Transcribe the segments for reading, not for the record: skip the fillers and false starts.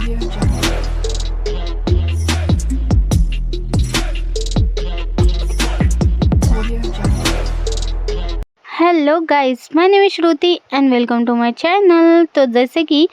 Audio Jungle. Audio Jungle. Hello guys, my name is Shruti and welcome to my channel. तो जैसे कि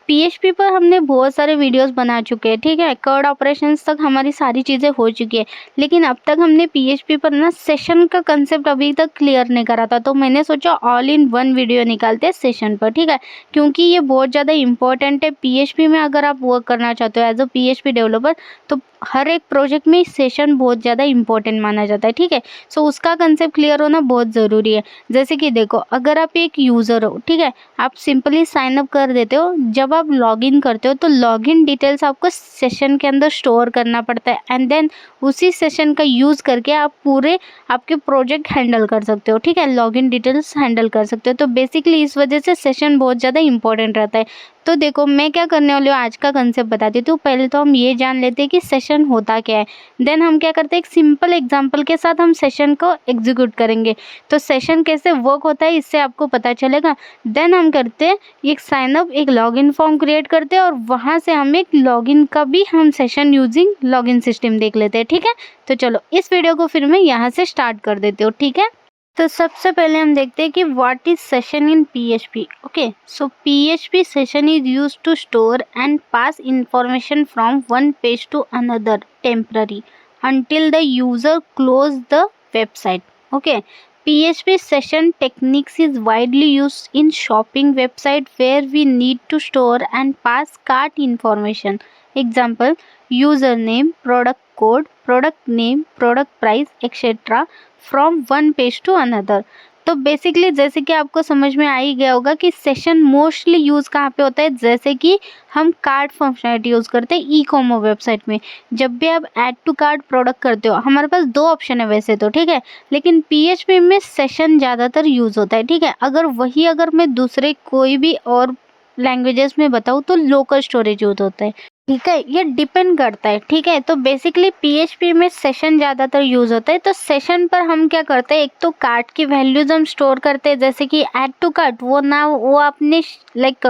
PHP पर हमने बहुत सारे वीडियोस बना चुके हैं, ठीक है। कर्ड ऑपरेशंस तक हमारी सारी चीज़ें हो चुकी है, लेकिन अब तक हमने पीएचपी पर ना सेशन का कंसेप्ट अभी तक क्लियर नहीं करा था। तो मैंने सोचा ऑल इन वन वीडियो निकालते हैं सेशन पर, ठीक है, क्योंकि ये बहुत ज़्यादा इंपॉर्टेंट है पीएचपी में। अगर आप वर्क करना चाहते हो एज अ पीएचपी डेवलपर, तो हर एक प्रोजेक्ट में सेशन बहुत ज़्यादा इंपॉर्टेंट माना जाता है, ठीक है। सो उसका कंसेप्ट क्लियर होना बहुत ज़रूरी है। जैसे कि देखो, अगर आप एक यूज़र हो, ठीक है, आप सिंपली साइन अप कर देते हो। जब आप लॉगिन करते हो तो लॉगिन डिटेल्स आपको सेशन के अंदर स्टोर करना पड़ता है, एंड देन उसी सेशन का यूज़ करके आप पूरे आपके प्रोजेक्ट हैंडल कर सकते हो, ठीक है, लॉगिन डिटेल्स हैंडल कर सकते हो। तो बेसिकली इस वजह से सेशन बहुत ज़्यादा इंपॉर्टेंट रहता है। तो देखो, मैं क्या करने वाली हूँ, आज का कंसेप्ट बताती हूँ। पहले तो हम ये जान लेते हैं कि सेशन होता क्या है, देन हम क्या करते हैं, एक सिंपल एग्जांपल के साथ हम सेशन को एग्जीक्यूट करेंगे। तो सेशन कैसे वर्क होता है इससे आपको पता चलेगा। देन हम करते हैं एक साइन अप, एक लॉगिन फॉर्म क्रिएट करते हैं, और वहाँ से हम एक लॉगिन का भी हम सेशन यूजिंग लॉगिन सिस्टम देख लेते हैं, ठीक है। तो चलो, इस वीडियो को फिर मैं यहाँ से स्टार्ट कर देती हूँ, ठीक है। तो सबसे पहले हम देखते हैं कि what is session in PHP. Okay, so PHP session is used to store and pass information from one page to another temporary until the user close the website. Okay, PHP session techniques is widely used in shopping website where we need to store and pass cart information. Example: username, product code, product name, product price, etc. from one page to another. तो basically जैसे कि आपको समझ में आ ही गया होगा कि session mostly use कहाँ पे होता है। जैसे कि हम कार्ट फंक्शनलिटी यूज़ करते हैं ई कॉमर्स वेबसाइट में। जब भी आप ऐड टू कार्ट प्रोडक्ट करते हो, हमारे पास दो ऑप्शन है वैसे तो, ठीक है, लेकिन पीएचपी में सेशन ज़्यादातर यूज़ होता है, ठीक है। अगर मैं दूसरे कोई भी और लैंग्वेजेस में बताऊँ तो लोकल स्टोरेज यूज होता है, ठीक है। ये डिपेंड करता है, ठीक है। तो बेसिकली पीएचपी में सेशन ज़्यादातर यूज़ होता है। तो सेशन पर हम क्या करते हैं, एक तो कार्ट की वैल्यूज हम स्टोर करते हैं, जैसे कि ऐड टू कार्ट, वो आपने लाइक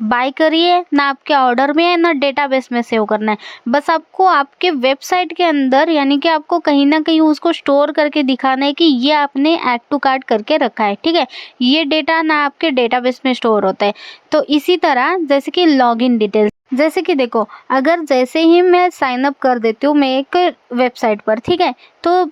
बाय करी है ना, आपके ऑर्डर में है ना डेटाबेस में सेव करना है। बस आपको आपके वेबसाइट के अंदर, यानी कि आपको कहीं ना कहीं उसको स्टोर करके दिखाना है कि ये आपने ऐड टू कार्ट करके रखा है, ठीक है। ये डेटा ना आपके डेटाबेस में स्टोर होता है। तो इसी तरह जैसे कि लॉगिन डिटेल्स, जैसे कि देखो, अगर जैसे ही मैं साइन अप कर देती हूँ मैं एक वेबसाइट पर, ठीक है, तो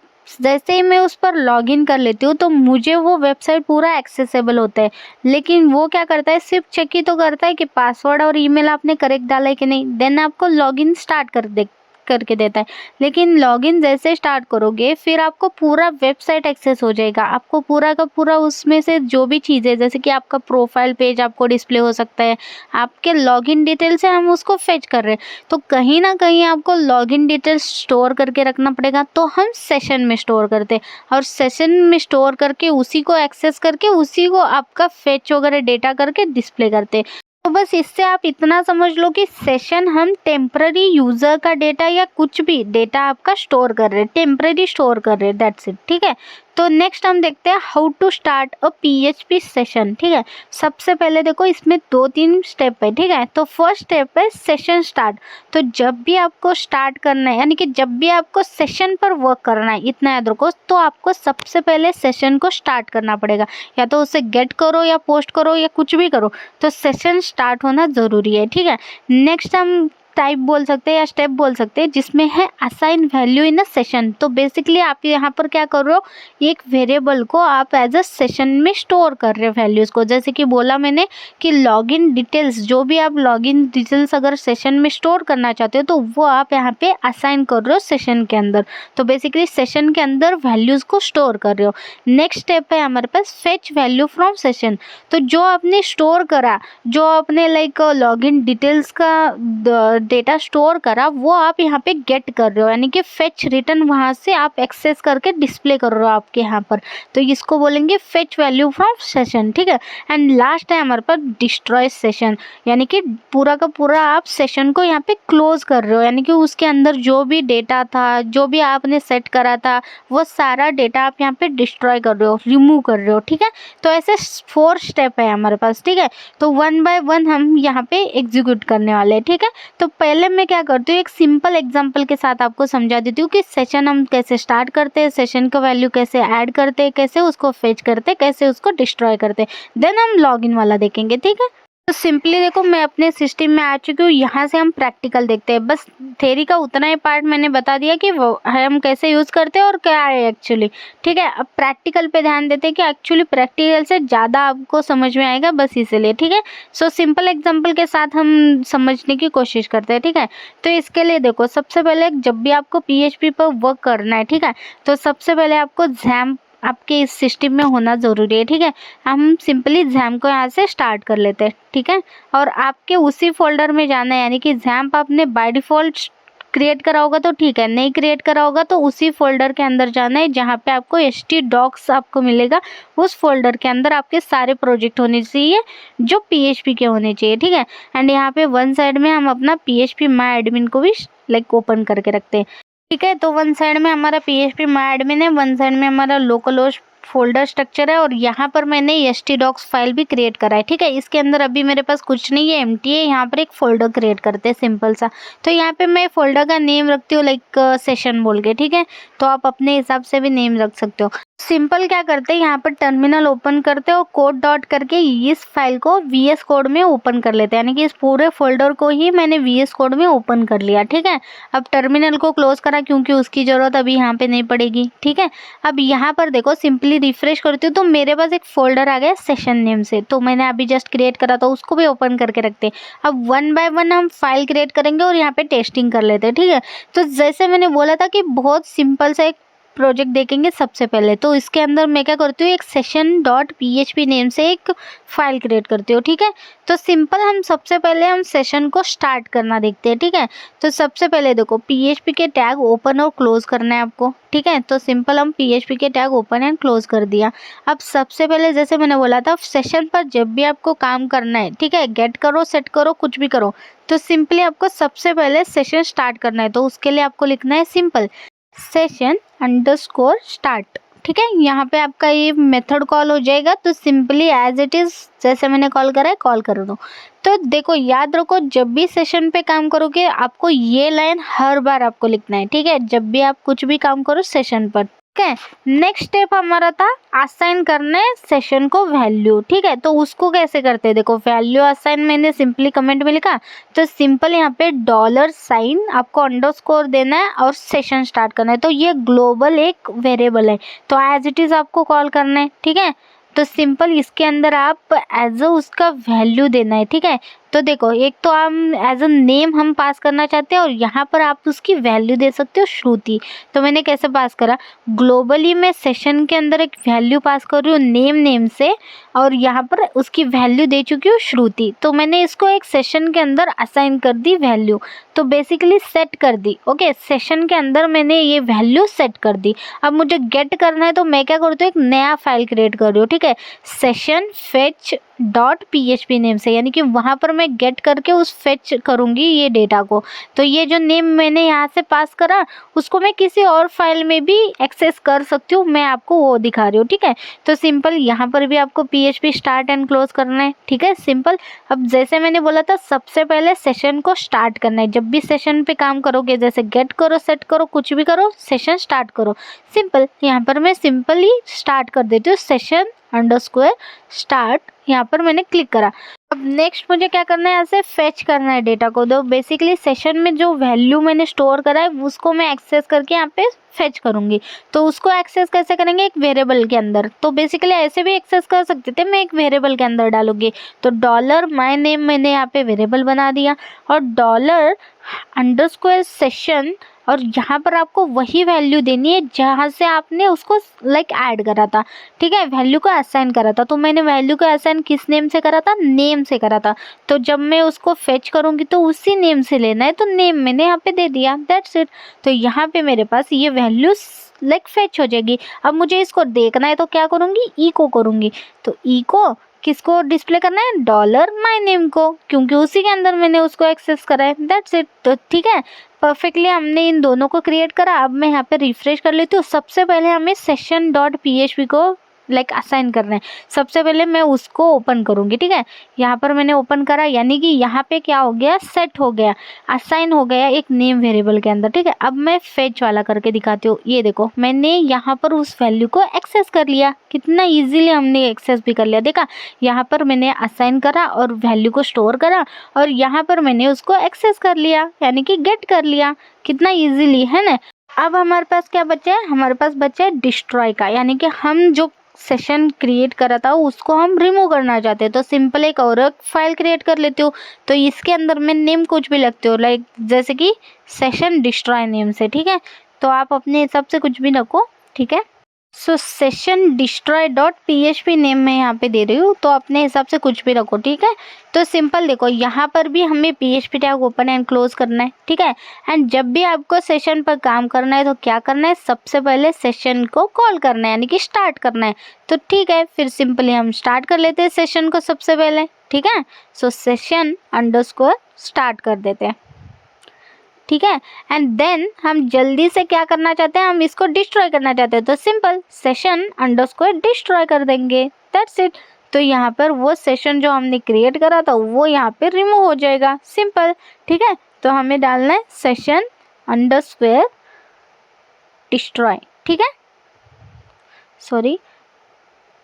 जैसे ही मैं उस पर लॉगिन कर लेती हूँ तो मुझे वो वेबसाइट पूरा एक्सेसिबल होता है। लेकिन वो क्या करता है, सिर्फ चेक ही तो करता है कि पासवर्ड और ईमेल आपने करेक्ट डाला है कि नहीं, देन आपको लॉगिन स्टार्ट करके देता है। लेकिन लॉगिन जैसे स्टार्ट करोगे फिर आपको पूरा वेबसाइट एक्सेस हो जाएगा। आपको पूरा का पूरा उसमें से जो भी चीज़ें, जैसे कि आपका प्रोफाइल पेज आपको डिस्प्ले हो सकता है, आपके लॉगिन डिटेल से हम उसको फेच कर रहे हैं। तो कहीं ना कहीं आपको लॉगिन डिटेल्स स्टोर करके रखना पड़ेगा। तो हम सेशन में स्टोर करते हैं, और सेशन में स्टोर करके उसी को एक्सेस करके उसी को आपका फेच वगैरह डेटा करके डिस्प्ले करते हैं। तो बस इससे आप इतना समझ लो कि सेशन हम टेम्पररी यूजर का डेटा या कुछ भी डेटा आपका स्टोर कर रहे हैं, टेम्पररी स्टोर कर रहे हैं, दैट्स इट, ठीक है। तो नेक्स्ट हम देखते हैं how to start a PHP session, ठीक है। सबसे पहले देखो, इसमें 2-3 स्टेप है, ठीक है। तो फर्स्ट स्टेप है सेशन स्टार्ट। तो जब भी आपको स्टार्ट करना है, यानी कि जब भी आपको सेशन पर वर्क करना है, इतना याद रखो, तो आपको सबसे पहले सेशन को स्टार्ट करना पड़ेगा। या तो उसे गेट करो या पोस्ट करो या कुछ भी करो, तो सेशन स्टार्ट होना ज़रूरी है, ठीक है। नेक्स्ट हम टाइप बोल सकते हैं या स्टेप बोल सकते हैं, जिसमें है assign value in a session. तो बेसिकली आप यहाँ पर क्या कर रहे हो, एक वेरिएबल को आप एज अ सेशन में स्टोर कर रहे हो वैल्यूज़ को। जैसे कि बोला मैंने कि लॉगिन डिटेल्स, जो भी आप लॉगिन डिटेल्स अगर सेशन में स्टोर करना चाहते हो तो वो आप यहाँ पे असाइन कर रहे हो सेशन के अंदर। तो बेसिकली सेशन के अंदर वैल्यूज़ को स्टोर कर रहे हो। नेक्स्ट स्टेप है हमारे पास फेच वैल्यू फ्रॉम सेशन। तो जो आपने स्टोर करा, जो आपने लाइक लॉगिन डिटेल्स का डेटा स्टोर करा वो आप यहाँ पे गेट कर रहे हो, यानी कि फेच रिटर्न वहाँ से आप एक्सेस करके डिस्प्ले कर रहे हो आपके यहाँ पर, तो इसको बोलेंगे फेच वैल्यू फ्रॉम सेशन, ठीक है। एंड लास्ट है हमारे पास डिस्ट्रॉय सेशन, यानी कि पूरा का पूरा आप सेशन को यहाँ पे क्लोज कर रहे हो, यानी कि उसके अंदर जो भी डेटा था, जो भी आपने सेट करा था, वो सारा डेटा आप यहाँ पे डिस्ट्रॉय कर रहे हो, रिमूव कर रहे हो, ठीक है। तो ऐसे 4 स्टेप है हमारे पास, ठीक है। तो 1 बाय 1 हम यहाँ पे एग्जीक्यूट करने वाले हैं, ठीक है। तो पहले मैं क्या करती हूँ, एक सिंपल एग्जांपल के साथ आपको समझा देती हूँ कि सेशन हम कैसे स्टार्ट करते हैं, सेशन का वैल्यू कैसे ऐड करते हैं, कैसे उसको फेच करते हैं, कैसे उसको डिस्ट्रॉय करते हैं, देन हम लॉगिन वाला देखेंगे, ठीक है। तो सिंपली देखो मैं अपने सिस्टम में आ चुकी हूँ, यहाँ से हम प्रैक्टिकल देखते हैं। बस थ्योरी का उतना ही पार्ट मैंने बता दिया कि वो हम कैसे यूज़ करते हैं और क्या है एक्चुअली, ठीक है। अब प्रैक्टिकल पे ध्यान देते हैं कि एक्चुअली प्रैक्टिकल से ज़्यादा आपको समझ में आएगा, बस इसीलिए, ठीक है। सो सिंपल एग्जांपल के साथ हम समझने की कोशिश करते हैं, ठीक है। तो इसके लिए देखो सबसे पहले जब भी आपको PHP पर वर्क करना है, ठीक है, तो सबसे पहले आपको XAMPP आपके इस सिस्टम में होना ज़रूरी है, ठीक है। हम सिंपली XAMPP को यहाँ से स्टार्ट कर लेते हैं, ठीक है। और आपके उसी फोल्डर में जाना है, यानी कि XAMPP आपने बाय डिफ़ॉल्ट क्रिएट करा होगा तो ठीक है, नहीं क्रिएट करा होगा तो उसी फोल्डर के अंदर जाना है जहाँ पे आपको htdocs आपको मिलेगा। उस फोल्डर के अंदर आपके सारे प्रोजेक्ट होने चाहिए जो PHP के होने चाहिए, ठीक है। एंड यहाँ पे वन साइड में हम अपना PHP माय एडमिन को भी लाइक ओपन करके रखते हैं, ठीक है। तो वन साइड में हमारा PHP माय एडमिन है, वन साइड में हमारा लोकल होस्ट फोल्डर स्ट्रक्चर है, और यहाँ पर मैंने htdocs फाइल भी क्रिएट करा है, ठीक है। इसके अंदर अभी मेरे पास कुछ नहीं है, एम्प्टी है। यहाँ पर एक फोल्डर क्रिएट करते हैं सिंपल सा। तो यहाँ पे मैं फोल्डर का नेम रखती हूँ लाइक सेशन बोल के, ठीक है। तो आप अपने हिसाब से भी नेम रख सकते हो। सिंपल क्या करते हैं, यहाँ पर टर्मिनल ओपन करते हो, कोड डॉट करके इस फाइल को VS कोड में ओपन कर लेते हैं, यानी कि इस पूरे फोल्डर को ही मैंने VS कोड में ओपन कर लिया, ठीक है। अब टर्मिनल को क्लोज करा क्योंकि उसकी ज़रूरत अभी यहाँ पे नहीं पड़ेगी, ठीक है। अब यहाँ पर देखो सिंपली रिफ्रेश करती हूँ तो मेरे पास एक फोल्डर आ गया सेशन नेम से, तो मैंने अभी जस्ट क्रिएट करा था, उसको भी ओपन करके रखते हैं। अब 1 बाय 1 हम फाइल क्रिएट करेंगे और यहाँ पे टेस्टिंग कर लेते हैं, ठीक है। तो जैसे मैंने बोला था कि बहुत सिंपल सा एक प्रोजेक्ट देखेंगे सबसे पहले, तो इसके अंदर मैं क्या करती हूँ, एक session.php नेम से एक फाइल क्रिएट करती हूँ, ठीक है। तो सिंपल हम सबसे पहले हम सेशन को स्टार्ट करना देखते हैं, ठीक है। तो सबसे पहले देखो PHP के टैग ओपन और क्लोज करना है आपको, ठीक है। तो सिंपल हम PHP के टैग ओपन एंड क्लोज कर दिया। अब सबसे पहले जैसे मैंने बोला था सेशन पर जब भी आपको काम करना है, ठीक है, गेट करो, सेट करो, कुछ भी करो, तो सिंपली आपको सबसे पहले सेशन स्टार्ट करना है। तो उसके लिए आपको लिखना है सिंपल session_start, ठीक है। यहाँ पे आपका ये मेथड कॉल हो जाएगा, तो सिंपली एज इट इज़ जैसे मैंने कॉल करा है कॉल कर दो। तो देखो याद रखो जब भी सेशन पे काम करोगे आपको ये लाइन हर बार आपको लिखना है, ठीक है, जब भी आप कुछ भी काम करो सेशन पर, ठीक है। नेक्स्ट स्टेप हमारा था असाइन करना है सेशन को वैल्यू, ठीक है। तो उसको कैसे करते हैं, देखो वैल्यू असाइन मैंने सिंपली कमेंट में लिखा, तो सिंपल यहाँ पे $साइन आपको अंडरस्कोर देना है और सेशन स्टार्ट करना है। तो ये ग्लोबल एक वेरिएबल है, तो एज इट इज़ आपको कॉल करना है, ठीक है। तो सिंपल इसके अंदर आप एज अ उसका वैल्यू देना है, ठीक है। तो देखो एक तो हम एज अ नेम हम पास करना चाहते हैं और यहाँ पर आप उसकी वैल्यू दे सकते हो श्रुति। तो मैंने कैसे पास करा, ग्लोबली मैं सेशन के अंदर एक वैल्यू पास कर रही हूँ नेम से, और यहाँ पर उसकी वैल्यू दे चुकी हूँ श्रुति। तो मैंने इसको एक सेशन के अंदर असाइन कर दी वैल्यू, तो बेसिकली सेट कर दी, ओके। सेशन के अंदर मैंने ये वैल्यू सेट कर दी। अब मुझे गेट करना है तो मैं क्या करती हूँ, एक नया फाइल क्रिएट कर रही हूँ, ठीक है, सेशन fetch.php नेम से, यानी कि वहाँ पर मैं गेट करके उस फेच करूँगी ये डेटा को। तो ये जो नेम मैंने यहाँ से पास करा उसको मैं किसी और फाइल में भी एक्सेस कर सकती हूँ, मैं आपको वो दिखा रही हूँ, ठीक है। तो सिंपल यहाँ पर भी आपको PHP स्टार्ट एंड क्लोज करना है, ठीक है, सिंपल। अब जैसे मैंने बोला था सबसे पहले सेशन को स्टार्ट करना है, जब भी सेशन पे काम करोगे जैसे गेट करो, सेट करो, कुछ भी करो, सेशन स्टार्ट करो, सिंपल। यहाँ पर मैं सिंपली स्टार्ट कर देती हूँ session_start, यहाँ पर मैंने क्लिक करा। अब नेक्स्ट मुझे क्या करना है, ऐसे फेच करना है डेटा को। तो बेसिकली सेशन में जो वैल्यू मैंने स्टोर करा है उसको मैं एक्सेस करके यहाँ पे फेच करूँगी। तो उसको एक्सेस कैसे करेंगे, एक वेरिएबल के अंदर। तो बेसिकली ऐसे भी एक्सेस कर सकते थे, मैं एक वेरिएबल के अंदर डालूंगी। तो $myName मैंने यहाँ पे वेरिएबल बना दिया, और $_session, और यहाँ पर आपको वही वैल्यू देनी है जहाँ से आपने उसको लाइक ऐड करा था, ठीक है, वैल्यू को असाइन करा था। तो मैंने वैल्यू को असाइन किस नेम से करा था, नेम से करा था, तो जब मैं उसको फेच करूँगी तो उसी नेम से लेना है, तो नेम मैंने यहाँ पे दे दिया, दैट्स इट। तो यहाँ पे मेरे पास ये वैल्यू लाइक फेच हो जाएगी। अब मुझे इसको देखना है तो क्या करूँगी, इको करूँगी। तो इको किसको डिस्प्ले करना है, डॉलर माई नेम को, क्योंकि उसी के अंदर मैंने उसको एक्सेस करा है, दैट्स इट। तो ठीक है, परफेक्टली हमने इन दोनों को क्रिएट करा। अब मैं यहाँ पे रिफ्रेश कर लेती हूँ। सबसे पहले हमें सेशन डॉट PHP को लाइक असाइन करना है। सबसे पहले मैं उसको ओपन करूँगी, ठीक है। यहाँ पर मैंने ओपन करा, यानी कि यहाँ पे क्या हो गया, सेट हो गया, असाइन हो गया एक नेम वेरिएबल के अंदर, ठीक है। अब मैं फेच वाला करके दिखाती हूँ। ये देखो, मैंने यहाँ पर उस वैल्यू को एक्सेस कर लिया। कितना इजीली हमने एक्सेस भी कर लिया, देखा। यहाँ पर मैंने असाइन करा और वैल्यू को स्टोर करा, और यहाँ पर मैंने उसको एक्सेस कर लिया, यानी कि गेट कर लिया। कितना ईजिली, है ना। अब हमारे पास क्या बचा है, हमारे पास बचा है डिस्ट्रॉय का, यानी कि हम जो सेशन क्रिएट करा था उसको हम रिमूव करना चाहते हैं। तो सिंपल एक और फाइल क्रिएट कर लेती हूँ। तो इसके अंदर मैं नेम कुछ भी लगते हो, लाइक जैसे कि सेशन डिस्ट्रॉय नेम से, ठीक है। तो आप अपने हिसाब से कुछ भी रखो, ठीक है। सो session destroy dot PHP name मैं यहाँ पे दे रही हूँ, तो अपने हिसाब से कुछ भी रखो, ठीक है। तो सिंपल देखो, यहाँ पर भी हमें PHP tag open and close करना है, ठीक है। एंड जब भी आपको सेशन पर काम करना है तो क्या करना है, सबसे पहले सेशन को कॉल करना है, यानी कि स्टार्ट करना है। तो ठीक है, फिर सिंपली हम स्टार्ट कर लेते हैं सेशन को सबसे पहले, ठीक है। सो सेशन अंडरस्कोर स्टार्ट कर देते हैं, ठीक है। एंड देन हम जल्दी से क्या करना चाहते हैं, हम इसको डिस्ट्रॉय करना चाहते हैं। तो सिंपल सेशन अंडरस्कोर डिस्ट्रॉय कर देंगे, दैट्स इट। तो यहाँ पर वो सेशन जो हमने क्रिएट करा था वो यहाँ पे रिमूव हो जाएगा, सिंपल, ठीक है। तो हमें डालना है सेशन अंडरस्कोर डिस्ट्रॉय, ठीक है, सॉरी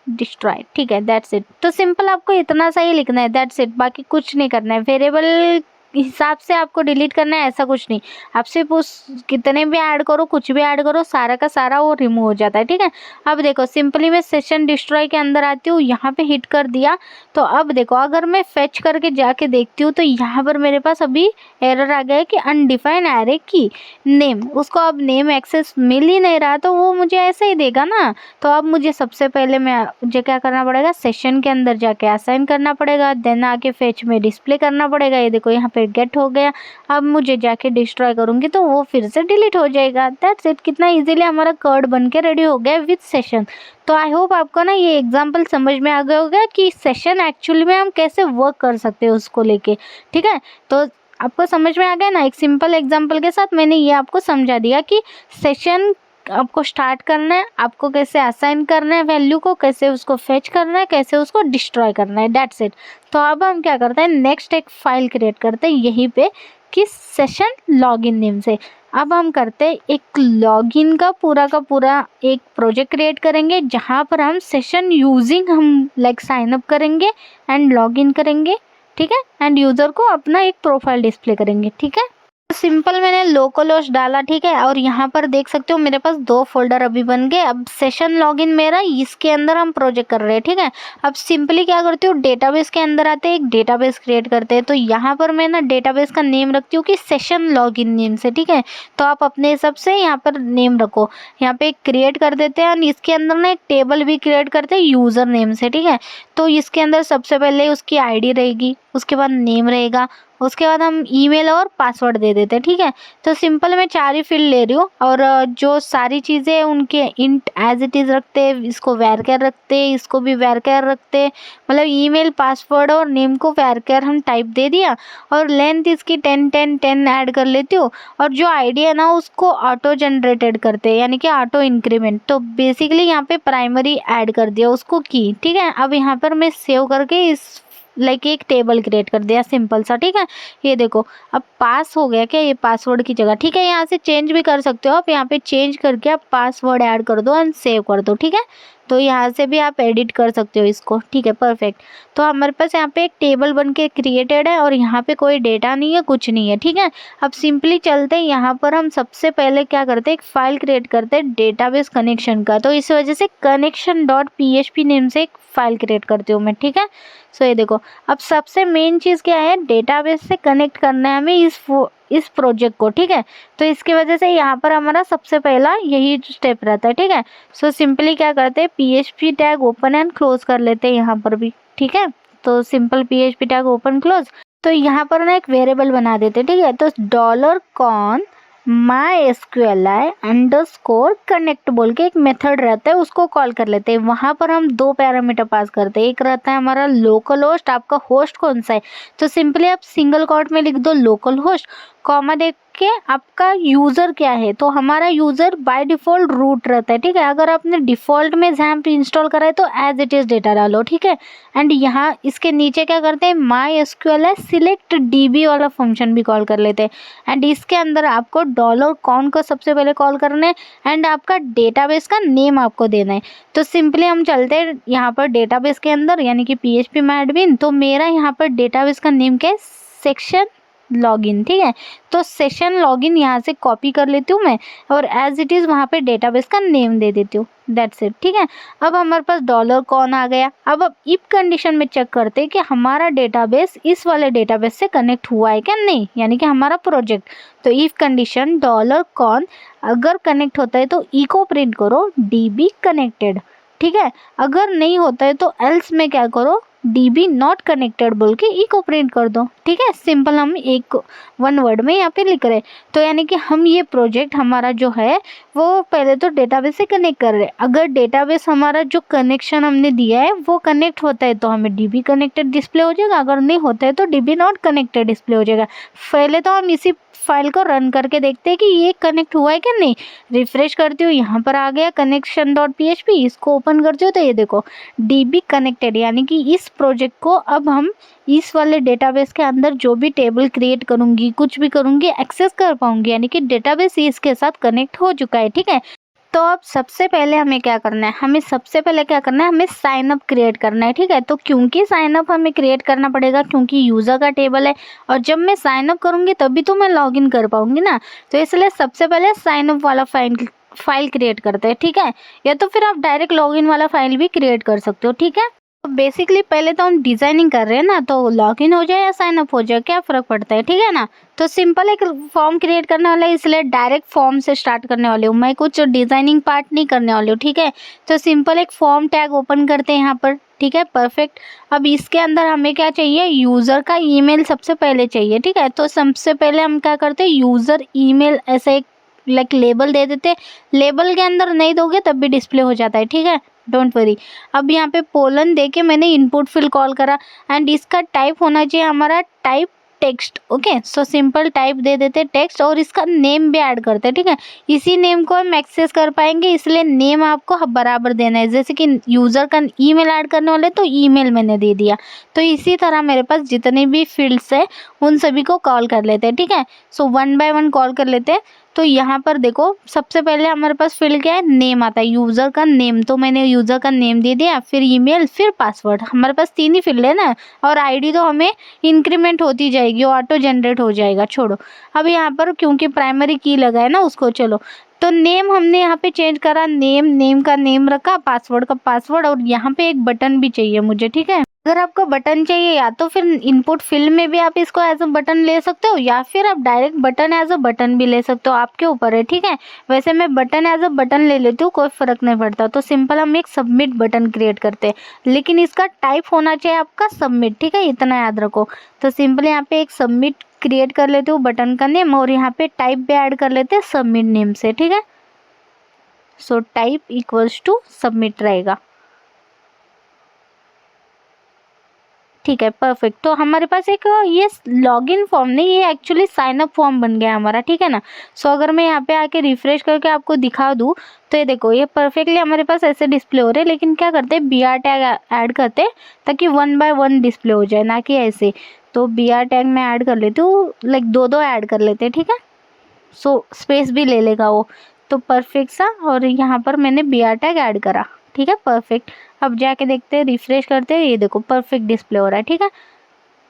डिस्ट्रॉय, ठीक है, दैट्स इट। तो सिंपल आपको इतना सा ही लिखना है, दैट्स इट, बाकी कुछ नहीं करना है। वेरिएबल हिसाब से आपको डिलीट करना है, ऐसा कुछ नहीं। आप सिर्फ उस कितने भी ऐड करो, कुछ भी ऐड करो, सारा का सारा वो रिमूव हो जाता है, ठीक है। अब देखो, सिंपली मैं सेशन डिस्ट्रॉय के अंदर आती हूँ, यहाँ पे हिट कर दिया। तो अब देखो, अगर मैं फेच करके जाके देखती हूँ तो यहाँ पर मेरे पास अभी एरर आ गया है कि अनडिफाइंड एरे की नेम, उसको अब नेम एक्सेस मिल ही नहीं रहा, तो वो मुझे ऐसे ही देगा ना। तो अब मुझे सबसे पहले मुझे क्या करना पड़ेगा, सेशन के अंदर जाके असाइन करना पड़ेगा, देन आके फेच में डिस्प्ले करना पड़ेगा। ये देखो, यहाँ पे गेट हो गया। अब मुझे जाके डिस्ट्रॉय करूंगी तो वो फिर से डिलीट हो जाएगा, दैट्स इट। कितना इजीली हमारा कोड बन के रेडी हो गया विद सेशन। तो आई होप आपको ना ये एग्जांपल समझ में आ गया होगा कि सेशन एक्चुअली में हम कैसे वर्क कर सकते हैं उसको लेके, ठीक है। तो आपको समझ में आ गया ना, एक सिंपल एग्जांपल के साथ मैंने ये आपको समझा दिया कि सेशन आपको स्टार्ट करना है, आपको कैसे असाइन करना है वैल्यू को, कैसे उसको फेच करना है, कैसे उसको डिस्ट्रॉय करना है, दैट्स इट। तो अब हम क्या करते हैं, नेक्स्ट एक फाइल क्रिएट करते हैं यहीं पे कि सेशन लॉगिन नेम से। अब हम करते हैं एक लॉगिन का पूरा एक प्रोजेक्ट क्रिएट करेंगे, जहाँ पर हम सेशन यूजिंग हम लाइक साइन अप करेंगे एंड लॉगिन करेंगे, ठीक है। एंड यूज़र को अपना एक प्रोफाइल डिस्प्ले करेंगे, ठीक है। सिंपल मैंने लोकलहोस्ट डाला, ठीक है। और यहाँ पर देख सकते हो मेरे पास 2 फोल्डर अभी बन गए। अब सेशन लॉगिन मेरा, इसके अंदर हम प्रोजेक्ट कर रहे हैं, ठीक है। अब सिंपली क्या करती हूँ, डेटाबेस के अंदर आते हैं, एक डेटाबेस क्रिएट करते हैं। तो यहाँ पर मैं ना डेटाबेस का नेम रखती हूँ कि सेशन लॉगिन नेम से, ठीक है। तो आप अपने हिसाब से यहाँ पर नेम रखो। यहाँ पे क्रिएट कर देते हैं, और इसके अंदर ना एक टेबल भी क्रिएट करते हैं यूज़र नेम से, ठीक है। तो इसके अंदर सबसे पहले उसकी ID रहेगी, उसके बाद नेम रहेगा, उसके बाद हम ईमेल और पासवर्ड दे देते हैं, ठीक है। तो सिंपल मैं 4 ही फील्ड ले रही हूँ, और जो सारी चीज़ें उनके इंट एज इट इज़ रखते हैं, इसको वैरकेर रखते हैं, इसको भी वैरकेर रखते हैं। मतलब ईमेल, पासवर्ड और नेम को वैरकेर हम टाइप दे दिया, और लेंथ इसकी 10 ऐड कर लेती हूँ। और जो ID है ना उसको ऑटो जनरेटेड करते हैं, यानी कि ऑटो इंक्रीमेंट। तो बेसिकली यहाँ पे प्राइमरी ऐड कर दिया उसको की, ठीक है। अब यहाँ पर मैं सेव करके इस लाइक एक टेबल क्रिएट कर दिया सिंपल सा, ठीक है। ये देखो, अब पास हो गया क्या, ये पासवर्ड की जगह, ठीक है। यहाँ से चेंज भी कर सकते हो आप, यहाँ पे चेंज करके आप पासवर्ड ऐड कर दो एंड सेव कर दो, ठीक है। तो यहाँ से भी आप एडिट कर सकते हो इसको, ठीक है, परफेक्ट। तो हमारे पास यहाँ पे एक टेबल बन के क्रिएटेड है, और यहाँ पे कोई डेटा नहीं है, कुछ नहीं है, ठीक है। अब सिंपली चलते हैं, यहाँ पर हम सबसे पहले क्या करते हैं, एक फाइल क्रिएट करते हैं डेटाबेस कनेक्शन का। तो इस वजह से कनेक्शन डॉट PHP नेम से एक फाइल क्रिएट करती हूँ मैं, ठीक है। सो ये देखो, अब सबसे मेन चीज़ क्या है, डेटाबेस से कनेक्ट करना है हमें इस प्रोजेक्ट को, ठीक है। तो इसकी वजह से यहाँ पर हमारा सबसे पहला यही स्टेप रहता है, ठीक है। सो सिंपली क्या करते हैं, PHP tag open and close कर लेते हैं यहाँ पर भी, ठीक है। तो simple PHP tag open close. तो यहाँ पर ना एक वेरिएबल बना देते, ठीक है। तो $con MySQLi _connect बोल के एक मेथड रहता है, उसको कॉल कर लेते हैं। वहाँ पर हम 2 पैरामीटर पास करते हैं। एक रहता है हमारा लोकल होस्ट, आपका होस्ट कौन सा है, तो सिंपली आप सिंगल कोट में लिख दो लोकल होस्ट, कॉमा देख के आपका यूज़र क्या है, तो हमारा यूज़र बाय डिफ़ॉल्ट रूट रहता है, ठीक है। अगर आपने डिफ़ॉल्ट में XAMPP इंस्टॉल करा है तो एज इट इज़ डेटा डालो, ठीक है। एंड यहाँ इसके नीचे क्या करते हैं, MySQLi select DB वाला फंक्शन भी कॉल कर लेते हैं। एंड इसके अंदर आपको $con को सबसे पहले कॉल करना है एंड आपका डेटाबेस का नेम आपको देना है। तो सिंपली हम चलते हैं यहाँ पर डेटाबेस के अंदर, यानी कि phpMyAdmin। तो मेरा यहाँ पर डेटाबेस का नेम क्या है, सेक्शन लॉगिन, ठीक है। तो सेशन लॉगिन यहाँ से कॉपी कर लेती हूँ मैं और एज इट इज़ वहाँ पे डेटाबेस का नेम दे देती हूँ, दैट्स इट, ठीक है। अब हमारे पास $con आ गया। अब इफ कंडीशन में चेक करते हैं कि हमारा डेटाबेस इस वाले डेटाबेस से कनेक्ट हुआ है क्या नहीं, यानी कि हमारा प्रोजेक्ट। तो इफ कंडीशन $con अगर कनेक्ट होता है तो इको प्रिंट करो DB कनेक्टेड, ठीक है। अगर नहीं होता है तो एल्स में क्या करो, DB नॉट कनेक्टेड बोल के इको प्रिंट कर दो, ठीक है। सिंपल हम एक 1 वर्ड में यहाँ पे लिख रहे हैं। तो यानी कि हम ये प्रोजेक्ट हमारा जो है वो पहले तो डेटाबेस से कनेक्ट कर रहे हैं। अगर डेटाबेस हमारा जो कनेक्शन हमने दिया है वो कनेक्ट होता है तो हमें DB कनेक्टेड डिस्प्ले हो जाएगा, अगर नहीं होता है तो DB नॉट कनेक्टेड डिस्प्ले हो जाएगा। पहले तो हम इसी फाइल को रन करके देखते हैं कि ये कनेक्ट हुआ है कि नहीं। रिफ्रेश करती हूँ, यहाँ पर आ गया connection.php, इसको ओपन करती हूँ तो ये देखो DB कनेक्टेड, यानी कि इस प्रोजेक्ट को अब हम इस वाले डेटाबेस के अंदर जो भी टेबल क्रिएट करूँगी, कुछ भी करूँगी, एक्सेस कर पाऊँगी, यानी कि डेटाबेस इसके साथ कनेक्ट हो चुका है, ठीक है। तो अब सबसे पहले हमें क्या करना है, हमें साइन अप क्रिएट करना है, ठीक है। तो क्योंकि साइन अप हमें क्रिएट करना पड़ेगा क्योंकि यूज़र का टेबल है और जब मैं साइन अप करूँगी तभी तो मैं लॉगिन कर पाऊँगी ना। तो इसलिए सबसे पहले साइन अप वाला फाइल क्रिएट करते हैं, ठीक है। या तो फिर आप डायरेक्ट लॉगिन वाला फाइल भी क्रिएट कर सकते हो, ठीक है। तो बेसिकली पहले तो हम डिज़ाइनिंग कर रहे हैं ना, तो लॉगिन हो जाए या साइन अप हो जाए क्या फ़र्क पड़ता है, ठीक है ना। तो सिंपल एक फॉर्म क्रिएट करने वाला है, इसलिए डायरेक्ट फॉर्म से स्टार्ट करने वाली हूँ मैं, कुछ डिज़ाइनिंग पार्ट नहीं करने वाली हूँ, ठीक है। तो सिंपल एक फॉर्म टैग ओपन करते हैं यहाँ पर, ठीक है, परफेक्ट। अब इसके अंदर हमें क्या चाहिए, यूज़र का ईमेल सबसे पहले चाहिए, ठीक है। तो सबसे पहले हम क्या करते हैं, यूज़र ईमेल ऐसे एक लेबल दे देते। लेबल के अंदर नहीं दोगे तब भी डिस्प्ले हो जाता है, ठीक है, डोंट वरी। अब यहाँ पे पोलन दे के मैंने इनपुट फिल कॉल करा एंड इसका टाइप होना चाहिए हमारा type text, okay. So simple type दे देते टेक्स्ट और इसका नेम भी ऐड करते हैं, ठीक है। इसी नेम को हम एक्सेस कर पाएंगे, इसलिए नेम आपको बराबर देना है। जैसे कि यूज़र का ईमेल ऐड करने वाले तो ईमेल मैंने दे दिया। तो इसी तरह मेरे पास जितने भी फील्ड्स है उन सभी को कॉल कर लेते हैं, ठीक है। सो 1 बाय 1 कॉल कर लेते हैं। तो यहाँ पर देखो सबसे पहले हमारे पास फील्ड क्या है, नेम आता है, यूज़र का नेम। तो मैंने यूज़र का नेम दे दिया, फिर ईमेल, फिर पासवर्ड। हमारे पास 3 ही फील्ड है ना, और आईडी तो हमें इंक्रीमेंट होती जाएगी, ऑटो जनरेट हो जाएगा, छोड़ो। अब यहाँ पर क्योंकि प्राइमरी की लगा है ना उसको, चलो। तो नेम हमने यहाँ पे चेंज करा, नेम का नेम रखा, पासवर्ड का पासवर्ड, और यहाँ पे एक बटन भी चाहिए मुझे, ठीक है। अगर आपको बटन चाहिए या तो फिर इनपुट फील्ड में भी आप इसको एज अ बटन ले सकते हो या फिर आप direct button as a button भी ले सकते हो, आपके ऊपर है, ठीक है। वैसे मैं बटन एज अ बटन ले लेती हूँ, कोई फ़र्क नहीं पड़ता। तो सिंपल हम एक सबमिट बटन क्रिएट करते हैं, लेकिन इसका टाइप होना चाहिए आपका सबमिट, ठीक है, इतना याद रखो। तो सिंपल यहाँ पे एक सबमिट क्रिएट कर लेते हो बटन का नेम, और यहाँ पे टाइप भी ऐड कर लेते हैं सबमिट नेम से, ठीक है। So type equals to submit रहेगा, ठीक है, परफेक्ट। तो हमारे पास एक ये लॉगिन फॉर्म नहीं, ये एक्चुअली साइन अप फॉर्म बन गया हमारा, ठीक है ना। सो अगर मैं यहाँ पे आके रिफ्रेश करके आपको दिखा दूँ तो ये देखो ये परफेक्टली हमारे पास ऐसे डिस्प्ले हो रहे हैं। लेकिन क्या करते हैं, BR टैग ऐड करते हैं ताकि 1 बाय 1 डिस्प्ले हो जाए, ना कि ऐसे। तो BR टैग मैं ऐड कर लेती हूँ, लाइक 2-2 ऐड कर लेते हैं, ठीक है। सो स्पेस भी ले लेगा वो, तो परफेक्ट सा। और यहाँ पर मैंने BR टैग ऐड करा, ठीक है, परफेक्ट। अब जाके देखते हैं, रिफ्रेश करते हैं, ये देखो परफेक्ट डिस्प्ले हो रहा है, ठीक है।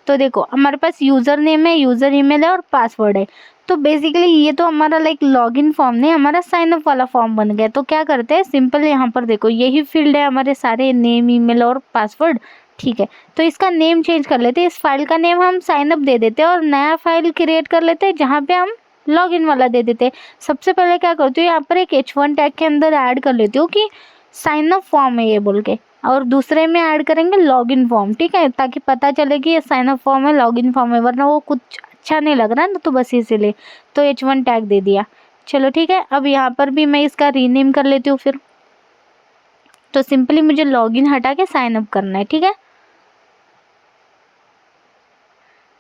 तो देखो हमारे पास यूज़र नेम है, यूज़र ईमेल है और पासवर्ड है। तो बेसिकली ये तो हमारा लाइक लॉगिन फॉर्म नहीं, हमारा साइन अप वाला फॉर्म बन गया। तो क्या करते हैं, सिंपल यहाँ पर देखो यही फील्ड है हमारे सारे, नेम, ईमेल और पासवर्ड, ठीक है। तो इसका नेम चेंज कर लेते हैं, इस फाइल का नेम हम साइन अप दे देते हैं और नया फाइल क्रिएट कर लेते हैं जहाँ पे हम लॉगिन वाला दे देते हैं। सबसे पहले क्या करती हूँ, यहाँ पर एक H1 टैग के अंदर ऐड कर लेती हूँ कि साइन अप फॉर्म है ये बोल के, और दूसरे में ऐड करेंगे लॉगिन फॉर्म, ठीक है, ताकि पता चले कि ये साइन अप फॉर्म है, लॉगिन फॉर्म है, वरना वो कुछ अच्छा नहीं लग रहा ना, तो बस इसीलिए तो H1 टैग दे दिया। चलो ठीक है, अब यहाँ पर भी मैं इसका रीनेम कर लेती हूँ फिर। तो सिंपली मुझे लॉगिन हटा के साइन अप करना है, ठीक है,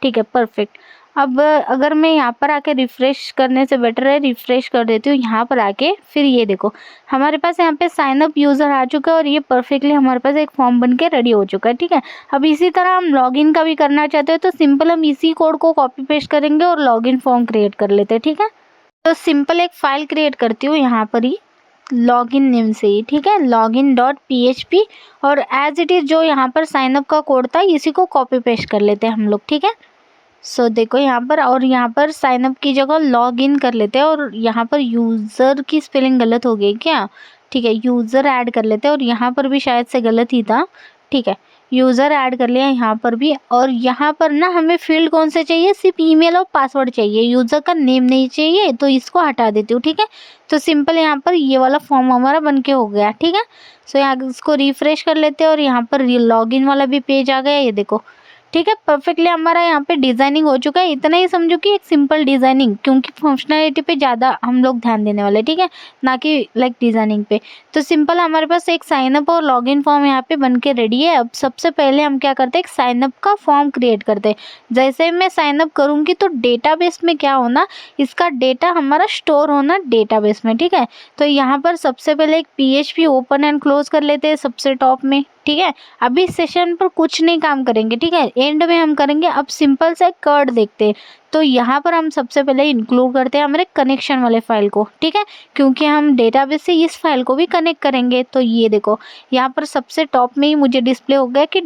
ठीक है, परफेक्ट। अब अगर मैं यहाँ पर आके रिफ़्रेश करने से बेटर है रिफ़्रेश कर देती हूँ यहाँ पर आके, फिर ये देखो हमारे पास यहाँ पे साइन अप यूज़र आ चुका है और ये परफेक्टली हमारे पास एक फॉर्म बन के रेडी हो चुका है, ठीक है। अब इसी तरह हम लॉगिन का भी करना चाहते हैं तो सिंपल हम इसी कोड को कॉपी पेस्ट करेंगे और लॉगिन फॉर्म क्रिएट कर लेते हैं, ठीक है। तो सिंपल एक फ़ाइल क्रिएट करती हूँ यहाँ पर ही लॉगिन नेम से ही, ठीक है, login.php, और एज इट इज़ जो यहाँ पर साइनअप का कोड था इसी को कॉपी पेस्ट कर लेते हैं हम लोग, ठीक है। सो देखो यहाँ पर, और यहाँ पर साइनअप की जगह लॉग इन कर लेते हैं, और यहाँ पर यूज़र की स्पेलिंग गलत हो गई क्या, ठीक है, यूज़र ऐड कर लेते हैं, और यहाँ पर भी शायद से गलत ही था, ठीक है, यूज़र ऐड कर लिया यहाँ पर भी। और यहाँ पर ना हमें फील्ड कौन से चाहिए, सिर्फ ईमेल और पासवर्ड चाहिए, यूज़र का नेम नहीं चाहिए, तो इसको हटा देती हूँ, ठीक है। तो सिंपल यहाँ पर ये वाला फॉर्म हमारा बन के हो गया, ठीक है। सो यहाँ इसको रिफ़्रेश कर लेते हैं और यहाँ पर लॉगिन वाला भी पेज आ गया, ये देखो, ठीक है, परफेक्टली हमारा यहाँ पे डिज़ाइनिंग हो चुका है। इतना ही समझो कि एक सिंपल डिज़ाइनिंग, क्योंकि फंक्शनैलिटी पे ज़्यादा हम लोग ध्यान देने वाले, ठीक है, ना कि लाइक डिज़ाइनिंग पे। तो सिंपल हमारे पास एक साइनअप और लॉगिन फॉर्म यहाँ पे बन के रेडी है। अब सबसे पहले हम क्या करते हैं, एक साइनअप का फॉर्म क्रिएट करते हैं। जैसे मैं साइनअप करूँगी तो डेटाबेस में क्या होना, इसका डेटा हमारा स्टोर होना डेटाबेस में, ठीक है। तो यहाँ पर सबसे पहले एक PHP ओपन एंड क्लोज कर लेते हैं सबसे टॉप में, ठीक है। अभी सेशन पर कुछ नहीं काम करेंगे, ठीक है, एंड में हम करेंगे। अब सिंपल से कर्ड देखते हैं, तो यहाँ पर हम सबसे पहले इंक्लूड करते हैं हमारे कनेक्शन वाले फाइल को, ठीक है, क्योंकि हम डेटाबेस से इस फाइल को भी कनेक्ट करेंगे। तो ये देखो यहाँ पर सबसे टॉप में ही मुझे डिस्प्ले हो गया कि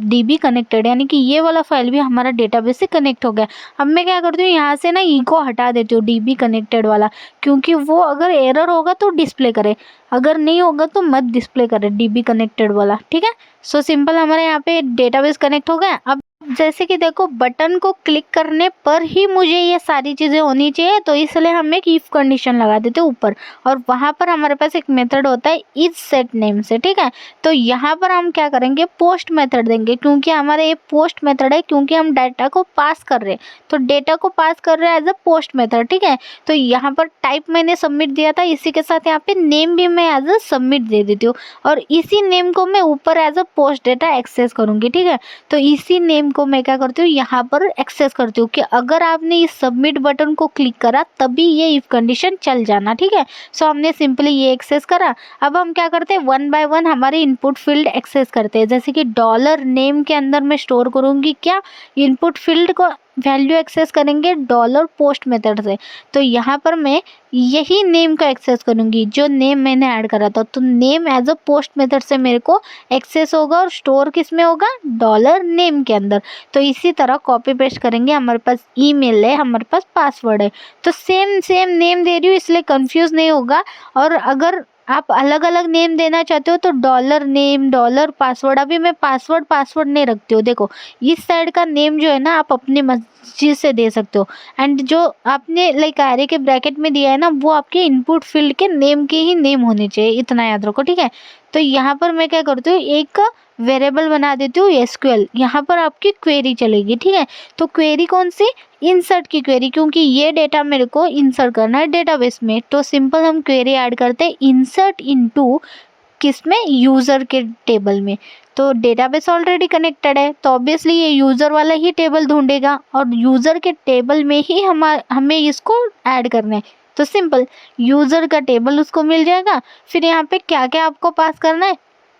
DB कनेक्टेड, यानी कि ये वाला फाइल भी हमारा डेटाबेस से कनेक्ट हो गया। अब मैं क्या करती हूँ, यहाँ से ना ईको हटा देती हूँ DB कनेक्टेड वाला, क्योंकि वो अगर एरर होगा तो डिस्प्ले करे, अगर नहीं होगा तो मत डिस्प्ले करे DB कनेक्टेड वाला, ठीक है। सो सिंपल हमारे यहाँ पे डेटाबेस कनेक्ट हो गया। अब जैसे कि देखो बटन को क्लिक करने पर ही मुझे ये सारी चीज़ें होनी चाहिए, तो इसलिए हम एक इफ़ कंडीशन लगा देते हैं ऊपर, और वहाँ पर हमारे पास एक मेथड होता है इज सेट नेम से, ठीक है। तो यहाँ पर हम क्या करेंगे, पोस्ट मेथड देंगे, क्योंकि हमारा ये पोस्ट मेथड है, क्योंकि हम डाटा को पास कर रहे हैं, तो डेटा को पास कर रहे हैं एज अ पोस्ट मेथड, ठीक है। तो यहाँ पर टाइप मैंने सबमिट दिया था, इसी के साथ यहाँ पे नेम भी मैं एज अ सबमिट दे देती हूँ, और इसी नेम को मैं ऊपर as a post data access करूँगी, ठीक है। तो इसी नेम को मैं क्या करती हूँ, यहाँ पर एक्सेस करती हूँ कि अगर आपने इस सबमिट बटन को क्लिक करा तभी ये इफ कंडीशन चल जाना, ठीक है। सो हमने सिंपली ये एक्सेस करा। अब हम क्या करते हैं, 1 बाय 1 हमारे इनपुट फील्ड एक्सेस करते हैं। जैसे कि डॉलर नेम के अंदर मैं स्टोर करूँगी क्या, इनपुट फील्ड को वैल्यू एक्सेस करेंगे डॉलर पोस्ट मेथड से। तो यहाँ पर मैं यही नेम का एक्सेस करूँगी जो नेम मैंने ऐड करा था, तो name as a post method से मेरे को एक्सेस होगा, और स्टोर किस में होगा, डॉलर नेम के अंदर। तो इसी तरह कॉपी पेस्ट करेंगे, हमारे पास ईमेल है, हमारे पास पासवर्ड है, तो सेम नेम दे रही हूँ इसलिए कंफ्यूज नहीं होगा। और अगर आप अलग अलग नेम देना चाहते हो तो डॉलर नेम, डॉलर पासवर्ड, अभी मैं पासवर्ड नहीं रखती हूँ। देखो इस साइड का नेम जो है ना आप अपनी मर्जी से दे सकते हो, एंड जो आपने लाइक एरे के ब्रैकेट में दिया है ना वो आपके इनपुट फील्ड के नेम के ही नेम होने चाहिए, इतना याद रखो, ठीक है। तो यहाँ पर मैं क्या करती हूँ, एक वेरिएबल बना देती हूँ SQL, यहाँ पर आपकी क्वेरी चलेगी, ठीक है। तो क्वेरी कौन सी, इंसर्ट की क्वेरी, क्योंकि ये डेटा मेरे को इंसर्ट करना है डेटाबेस में। तो सिंपल हम क्वेरी ऐड करते हैं इंसर्ट इनटू किसमें, यूज़र के टेबल में। तो डेटाबेस ऑलरेडी कनेक्टेड है, तो ऑब्वियसली ये यूज़र वाला ही टेबल ढूंढेगा, और यूज़र के टेबल में ही हमें इसको ऐड करना है। तो सिंपल यूज़र का टेबल उसको मिल जाएगा। फिर यहाँ पे क्या क्या आपको पास करना है,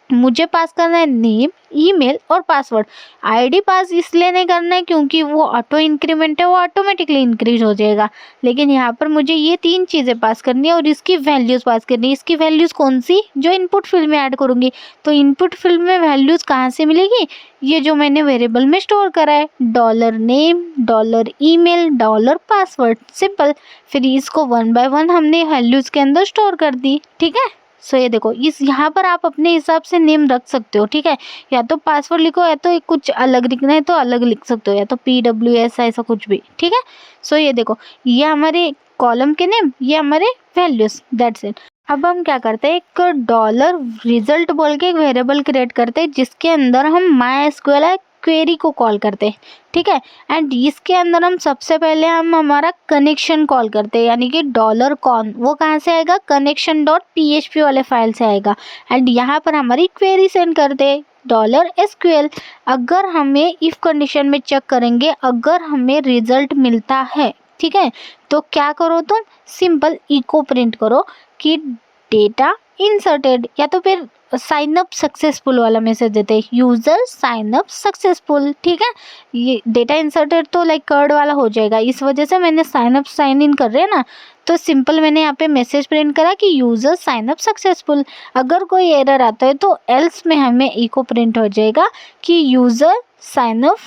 मुझे पास करना है नेम, ईमेल और पासवर्ड। आईडी पास इसलिए नहीं करना है क्योंकि वो ऑटो इंक्रीमेंट है, वो ऑटोमेटिकली इंक्रीज हो जाएगा, लेकिन यहाँ पर मुझे ये 3 चीज़ें पास करनी है और इसकी वैल्यूज़ पास करनी है। इसकी वैल्यूज़ कौन सी, जो इनपुट फील्ड में ऐड करूँगी। तो इनपुट फील्ड में वैल्यूज़ कहाँ से मिलेगी, ये जो मैंने वेरिएबल में स्टोर करा है, dollar name, dollar email, dollar password, simple. फिर इसको 1 बाय 1 हमने वैल्यूज़ के अंदर स्टोर कर दी, ठीक है। सो ये देखो इस यहाँ पर आप अपने हिसाब से नेम रख सकते हो, ठीक है, या तो पासवर्ड लिखो, या तो कुछ अलग लिखना है तो अलग लिख सकते हो, या तो PWS ऐसा कुछ भी, ठीक है। सो ये देखो ये हमारे कॉलम के नेम, ये हमारे वैल्यूज, दैट्स इट। अब हम क्या करते हैं, एक डॉलर रिजल्ट बोल के एक वेरिएबल क्रिएट करते हैं जिसके अंदर हम MySQL क्वेरी को कॉल करते हैं, ठीक है। एंड इसके अंदर हम सबसे पहले हम हमारा कनेक्शन कॉल करते हैं, यानी कि $कॉन, वो कहाँ से आएगा, connection.php वाले फाइल से आएगा। एंड यहाँ पर हमारी क्वेरी सेंड करते हैं $SQL। अगर हमें इफ कंडीशन में चेक करेंगे, अगर हमें रिजल्ट मिलता है, ठीक है, तो क्या करो तुम, सिंपल इको प्रिंट करो कि डेटा इंसर्टेड, या तो फिर साइन अप सक्सेसफुल वाला मैसेज देते हैं, यूजर साइन अप सक्सेसफुल, ठीक है। ये डेटा इंसर्टेड तो लाइक कर्ड वाला हो जाएगा, इस वजह से मैंने साइन अप साइन इन कर रहे हैं ना, तो सिंपल मैंने यहाँ पे मैसेज प्रिंट करा कि यूजर साइन अप सक्सेसफुल। अगर कोई एरर आता है तो एल्स में हमें इको प्रिंट हो जाएगा कि यूजर साइन अप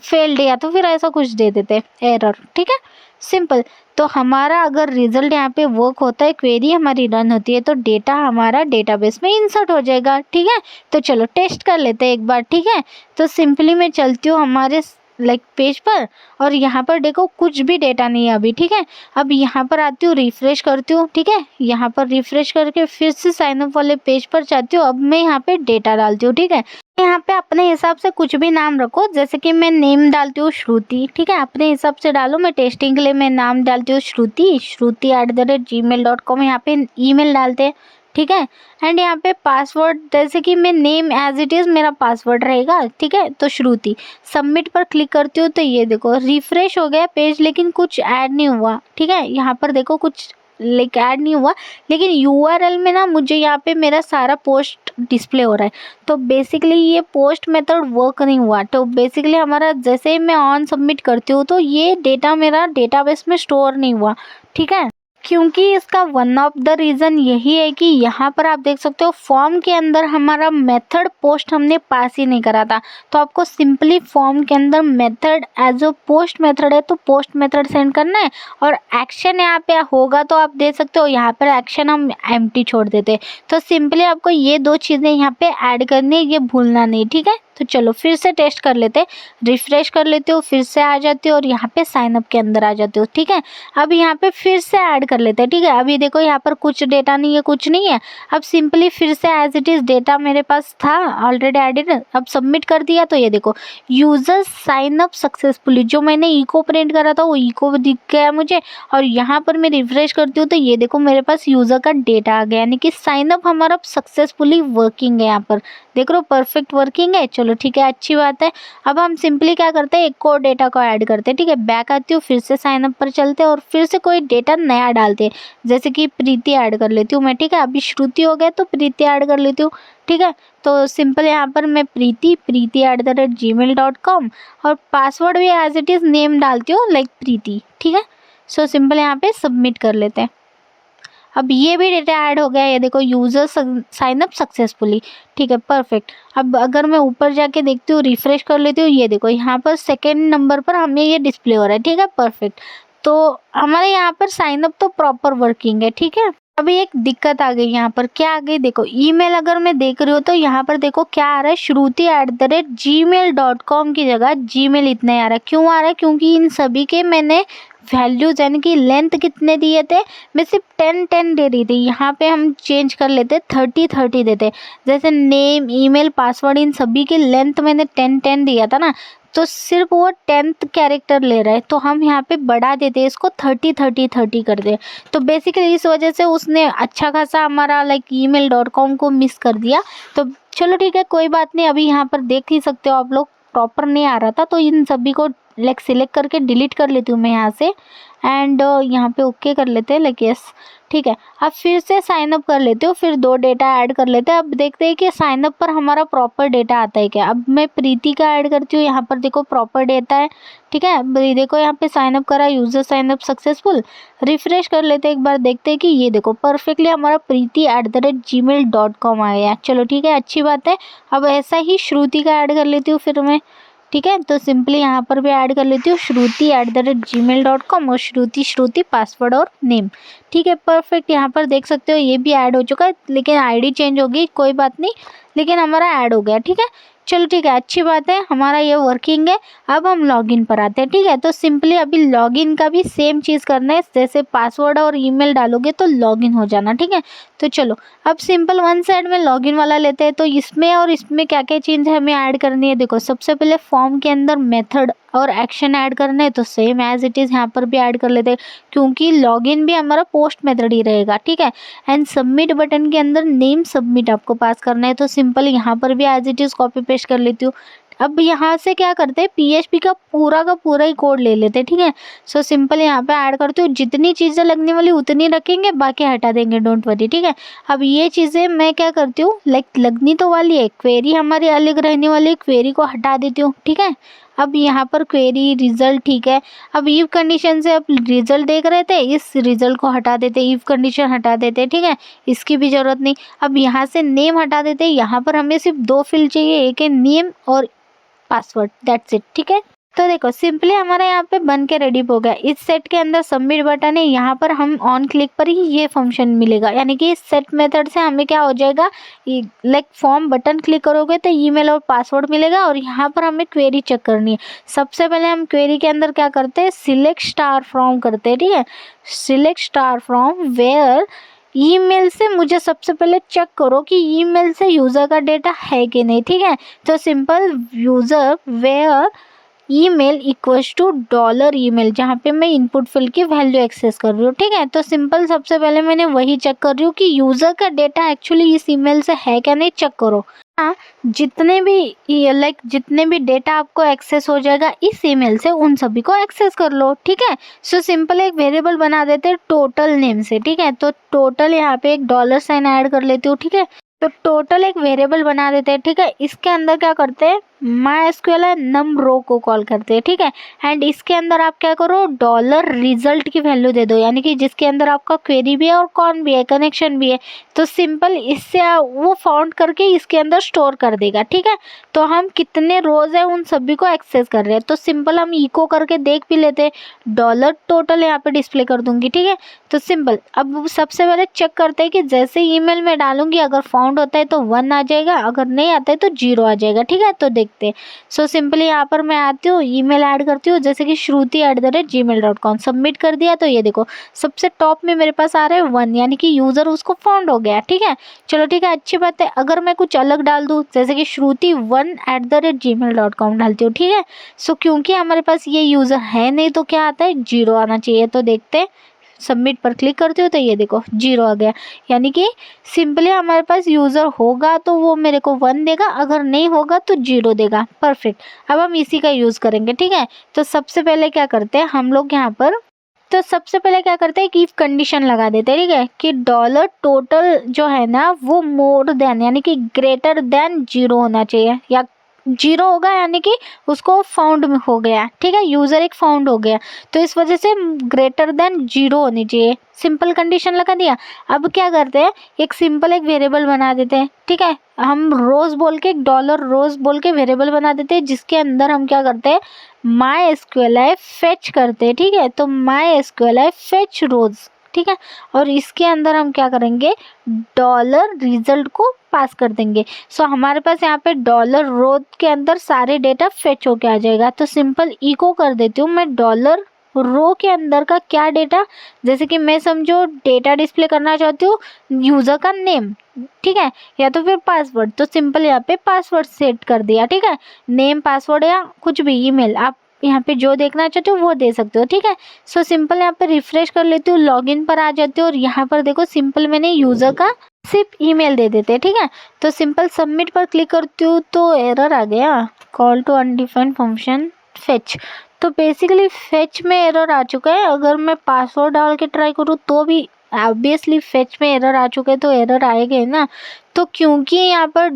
फेल्ड, या तो फिर ऐसा कुछ दे देते एरर, ठीक है, सिंपल। तो हमारा अगर रिजल्ट यहाँ पे वर्क होता है, क्वेरी हमारी रन होती है, तो डेटा हमारा डेटाबेस में इंसर्ट हो जाएगा, ठीक है। तो चलो टेस्ट कर लेते हैं एक बार, ठीक है। तो सिंपली मैं चलती हूँ हमारे लाइक पेज पर, और यहाँ पर देखो कुछ भी डेटा नहीं है अभी, ठीक है। अब यहाँ पर आती हूँ, रिफ्रेश करती हूँ, ठीक है। यहाँ पर रिफ्रेश करके फिर से साइन अप वाले पेज पर जाती हूँ। अब मैं यहाँ पे डेटा डालती हूँ, ठीक है। यहाँ पे अपने हिसाब से कुछ भी नाम रखो, जैसे कि मैं नेम डालती हूँ श्रुति, ठीक है, अपने हिसाब से डालो। मैं टेस्टिंग के लिए मैं नाम डालती हूँ श्रुति@gmail.com, यहाँ पे ईमेल डालते हैं, ठीक है। एंड यहाँ पे पासवर्ड, जैसे कि मैं नेम एज इट इज़ मेरा पासवर्ड रहेगा, ठीक है, तो श्रुति। सबमिट पर क्लिक करती हूँ तो ये देखो रिफ्रेश हो गया पेज, लेकिन कुछ ऐड नहीं हुआ, ठीक है। यहाँ पर देखो कुछ लाइक ऐड नहीं हुआ, लेकिन URL में ना मुझे यहाँ पे मेरा सारा पोस्ट डिस्प्ले हो रहा है। तो बेसिकली ये पोस्ट मेथड वर्क नहीं हुआ। तो बेसिकली हमारा जैसे ही मैं ऑन सबमिट करती हूँ तो ये डेटा मेरा डेटाबेस में स्टोर नहीं हुआ, ठीक है। क्योंकि इसका वन ऑफ द रीज़न यही है कि यहाँ पर आप देख सकते हो फॉर्म के अंदर हमारा मेथड पोस्ट हमने पास ही नहीं करा था। तो आपको सिंपली फॉर्म के अंदर method as a post method है तो पोस्ट मेथड सेंड करना है, और एक्शन यहाँ पे होगा तो आप देख सकते हो यहाँ पर एक्शन हम एम्प्टी छोड़ देते। तो सिंपली आपको ये दो चीज़ें यहाँ पे ऐड करनी है, ये भूलना नहीं, ठीक है। तो चलो फिर से टेस्ट कर लेते हैं, रिफ्रेश कर लेते हो, फिर से आ जाते हो और यहाँ पे साइन अप के अंदर आ जाते हो, ठीक है। अब यहाँ पे फिर से ऐड कर लेते हैं, ठीक है। अभी देखो यहाँ पर कुछ डेटा नहीं है, कुछ नहीं है। अब सिंपली फिर से एज इट इज़ डेटा मेरे पास था ऑलरेडी एडेड, अब सबमिट कर दिया तो ये देखो यूजर साइन अप सक्सेसफुली, जो मैंने इको प्रिंट करा था वो इको दिख गया मुझे। और यहाँ पर मैं रिफ्रेश करती हूँ तो ये देखो मेरे पास यूज़र का डेटा आ गया, यानी कि साइन अप हमारा सक्सेसफुली वर्किंग है। यहाँ पर देख रहे हो परफेक्ट वर्किंग है, चलो ठीक है, अच्छी बात है। अब हम सिंपली क्या करते हैं, एक और डेटा को ऐड करते हैं, ठीक है। बैक आती हूँ, फिर से साइन अप पर चलते हैं और फिर से कोई डेटा नया डालते हैं, जैसे कि प्रीति ऐड कर लेती हूँ मैं, ठीक है। अभी श्रुति हो गया तो प्रीति ऐड कर लेती हूँ, ठीक है। तो सिंपल यहाँ पर मैं प्रीति @gmail.com और पासवर्ड भी एज इट इज़ नेम डालती हूँ लाइक प्रीति, ठीक है। सो सिंपल यहाँ पे सबमिट कर लेते हैं। अब ये भी डेटा ऐड हो गया, ये देखो यूज़र साइन अप सक्सेसफुली, ठीक है, परफेक्ट। अब अगर मैं ऊपर जाके देखती हूँ, रिफ्रेश कर लेती हूँ, ये देखो यहाँ पर सेकेंड नंबर पर हमें ये डिस्प्ले हो रहा है, ठीक है, परफेक्ट। तो हमारे यहाँ पर साइन अप तो प्रॉपर वर्किंग है, ठीक है। अभी एक दिक्कत आ गई, यहाँ पर क्या आ गई देखो, ईमेल अगर मैं देख रही हूँ तो यहाँ पर देखो क्या आ रहा है, श्रुति@gmail.com की जगह जीमेल इतना आ रहा है। क्यों आ रहा है, क्योंकि इन सभी के मैंने वैल्यूज यानी कि लेंथ कितने दिए थे, मैं सिर्फ 10 दे रही थी। यहाँ पे हम चेंज कर लेते 30 देते, जैसे नेम ईमेल पासवर्ड इन सभी की लेंथ मैंने 10 दिया था ना, तो सिर्फ वो 10th कैरेक्टर ले रहा है, तो हम यहाँ पे बढ़ा देते हैं इसको 30 कर दे। तो बेसिकली इस वजह से उसने अच्छा खासा हमारा लाइक email.com को मिस कर दिया। तो चलो ठीक है, कोई बात नहीं। अभी यहाँ पर देख ही सकते हो आप लोग, प्रॉपर नहीं आ रहा था, तो इन सभी को लाइक सिलेक्ट करके डिलीट कर लेती हूँ मैं यहाँ से, एंड यहाँ पे ओके कर लेते हैं लाइक यस, ठीक है। अब फिर से साइन अप कर लेते हो, फिर दो डेटा ऐड कर लेते हैं। अब देखते हैं कि साइन अप पर हमारा प्रॉपर डेटा आता है क्या। अब मैं प्रीति का ऐड करती हूँ, यहाँ पर देखो प्रॉपर डेटा है, ठीक है। अब देखो यहाँ पे साइन अप करा, user sign up successful, refresh कर लेते हैं एक बार, देखते हैं कि ये देखो परफेक्टली हमारा प्रीति @gmail.com आया। चलो ठीक है, अच्छी बात है। अब ऐसा ही श्रुति का ऐड कर लेती हूँ फिर मैं, ठीक है। तो सिंपली यहाँ पर भी ऐड कर लेती हूँ श्रुति @gmail.com और श्रुति पासवर्ड और नेम, ठीक है, परफेक्ट। यहाँ पर देख सकते हो ये भी ऐड हो चुका है, लेकिन आईडी चेंज होगी, कोई बात नहीं। लेकिन हमारा ऐड हो गया। ठीक है, चलो ठीक है, अच्छी बात है, हमारा ये वर्किंग है। अब हम लॉगिन पर आते हैं। ठीक है, तो सिंपली अभी लॉगिन का भी सेम चीज़ करना है, जैसे पासवर्ड और ईमेल डालोगे तो लॉगिन हो जाना। ठीक है, तो चलो अब सिंपल वन साइड में लॉगिन वाला लेते हैं। तो इसमें और इसमें क्या क्या चीज़ हमें ऐड करनी है, देखो सबसे पहले फॉर्म के अंदर मेथड और एक्शन ऐड करना है, तो सेम एज इट इज़ यहाँ पर भी ऐड कर लेते हैं, क्योंकि लॉगिन भी हमारा पोस्ट मेथड ही रहेगा। ठीक है, एंड सबमिट बटन के अंदर नेम सबमिट आपको पास करना है, तो सिंपल यहाँ पर भी as it is copy paste कर लेती हूँ। अब यहाँ से क्या करते हैं, PHP का पूरा ही कोड ले लेते हैं। ठीक है, सो सिंपल यहाँ पे ऐड करते हो, जितनी चीज़ें लगने वाली उतनी रखेंगे, बाकी हटा देंगे, डोंट वरी। ठीक है, अब ये चीज़ें मैं क्या करती हूँ, लाइक लगनी तो वाली है, क्वेरी हमारी अलग रहने वाली है, क्वेरी को हटा देती हूँ। ठीक है, अब यहाँ पर क्वेरी रिजल्ट, ठीक है, अब इफ कंडीशन से अब रिजल्ट देख रहे थे, इस रिजल्ट को हटा देते, इफ कंडीशन हटा देते। ठीक है, इसकी भी ज़रूरत नहीं। अब यहाँ से नेम हटा देते, यहाँ पर हमें सिर्फ 2 फील्ड चाहिए, एक है नेम और पासवर्ड, दैट्स इट। ठीक है, तो देखो सिंपली हमारा यहाँ पे बन के रेडी हो गया। इस सेट के अंदर सबमिट बटन है, यहाँ पर हम ऑन क्लिक पर ही ये फंक्शन मिलेगा, यानी कि इस सेट मेथड से हमें क्या हो जाएगा, लाइक फॉर्म बटन क्लिक करोगे तो ईमेल और पासवर्ड मिलेगा, और यहाँ पर हमें क्वेरी चेक करनी है। सबसे पहले हम क्वेरी के अंदर क्या करते हैं, सिलेक्ट स्टार फ्रॉम करते हैं। ठीक है, select star from where email से मुझे सबसे पहले चेक करो कि ईमेल से यूज़र का डेटा है कि नहीं। ठीक है, तो simple user where email equals to dollar email, जहाँ पे मैं इनपुट फील्ड की वैल्यू एक्सेस कर रही हूँ। ठीक है, तो सिंपल सबसे पहले मैंने वही चेक कर रही हूँ कि यूज़र का डेटा एक्चुअली इस ईमेल से है क्या नहीं, चेक करो। हाँ, जितने भी डेटा आपको एक्सेस हो जाएगा इस ईमेल से, उन सभी को एक्सेस कर लो। ठीक है, सो सिंपल एक वेरिएबल बना देते हैं टोटल नेम से। ठीक है, तो टोटल यहाँ पे एक $साइन ऐड कर लेती हूँ। ठीक है, तो टोटल एक वेरिएबल बना देते हैं। ठीक है, इसके अंदर क्या करते हैं, MySQL नम रो को कॉल करते हैं। ठीक है, एंड इसके अंदर आप क्या करो, $रिजल्ट की वैल्यू दे दो, यानी कि जिसके अंदर आपका क्वेरी भी है और कौन भी है, कनेक्शन भी है। तो सिंपल इससे वो फाउंड करके इसके अंदर स्टोर कर देगा। ठीक है, तो हम कितने रोज है उन सभी को एक्सेस कर रहे हैं, तो सिंपल हम इको करके देख भी लेते हैं, $टोटल यहाँ पे डिस्प्ले कर दूंगी। ठीक है, तो सिंपल अब सबसे पहले चेक करते हैं कि जैसे ईमेल में डालूंगी, अगर फाउंड होता है तो 1 आ जाएगा, अगर नहीं आता है तो 0 आ जाएगा। ठीक है, तो देखते हैं। सो सिंपली यहाँ पर मैं आती हूँ, ईमेल ऐड करती हूँ, जैसे कि shruti@gmail.com, सबमिट कर दिया। तो ये देखो सबसे टॉप में मेरे पास आ रहा है 1, यानी कि यूज़र उसको फाउंड हो गया। ठीक है, चलो ठीक है, अच्छी बात है। अगर मैं कुछ अलग डाल दूँ, जैसे कि shruti1@gmail.com डालती हूँ। ठीक है, सो क्योंकि हमारे पास ये यूज़र है नहीं, तो क्या आता है, 0 आना चाहिए। तो देखते हैं, सबमिट पर क्लिक करती हूँ तो ये देखो 0 आ गया, यानी कि सिंपली हमारे पास यूज़र होगा तो वो मेरे को 1 देगा, अगर नहीं होगा तो 0 देगा। परफेक्ट, अब हम इसी का यूज़ करेंगे। ठीक है, तो सबसे पहले क्या करते हैं हम लोग यहाँ पर, तो सबसे पहले क्या करते हैं कि इफ कंडीशन लगा देते हैं। ठीक है, कि $टोटल जो है ना वो मोर देन, यानी कि ग्रेटर देन 0 होना चाहिए, या 0 होगा यानी कि उसको फाउंड में हो गया। ठीक है, यूज़र एक फाउंड हो गया, तो इस वजह से ग्रेटर देन 0 होनी चाहिए। सिंपल कंडीशन लगा दिया। अब क्या करते हैं, एक सिंपल एक वेरिएबल बना देते हैं। ठीक है, हम रोज बोल के, $रोज बोल के वेरिएबल बना देते हैं, जिसके अंदर हम क्या करते हैं, MySQL फेच करते हैं। ठीक है, तो MySQL फेच रोज। ठीक है, और इसके अंदर हम क्या करेंगे, $रिजल्ट को पास कर देंगे। सो हमारे पास यहाँ पे $रो के अंदर सारे डेटा फेच होके आ जाएगा। तो सिंपल इको कर देती हूँ मैं $रो के अंदर का क्या डेटा, जैसे कि मैं समझो डेटा डिस्प्ले करना चाहती हूँ यूज़र का नेम, ठीक है, या तो फिर पासवर्ड, तो सिंपल यहाँ पे पासवर्ड सेट कर दिया। ठीक है, नेम, पासवर्ड या कुछ भी, ईमेल, आप यहाँ पे जो देखना चाहते हो वो दे सकते हो। ठीक है, सो सिंपल यहाँ पे रिफ्रेश कर लेती हूँ, लॉगिन पर आ जाती हूँ, और यहाँ पर देखो सिंपल मैंने यूज़र का सिर्फ ईमेल दे देते हैं। ठीक है, तो सिंपल सबमिट पर क्लिक करती हूँ तो एरर आ गया, call to undefined function fetch. तो बेसिकली फेच में एरर आ चुका है, अगर मैं पासवर्ड डाल के ट्राई करूँ तो भी ऑब्वियसली फेच में एरर आ चुके हैं, तो एरर आएगा ना। तो क्योंकि यहाँ पर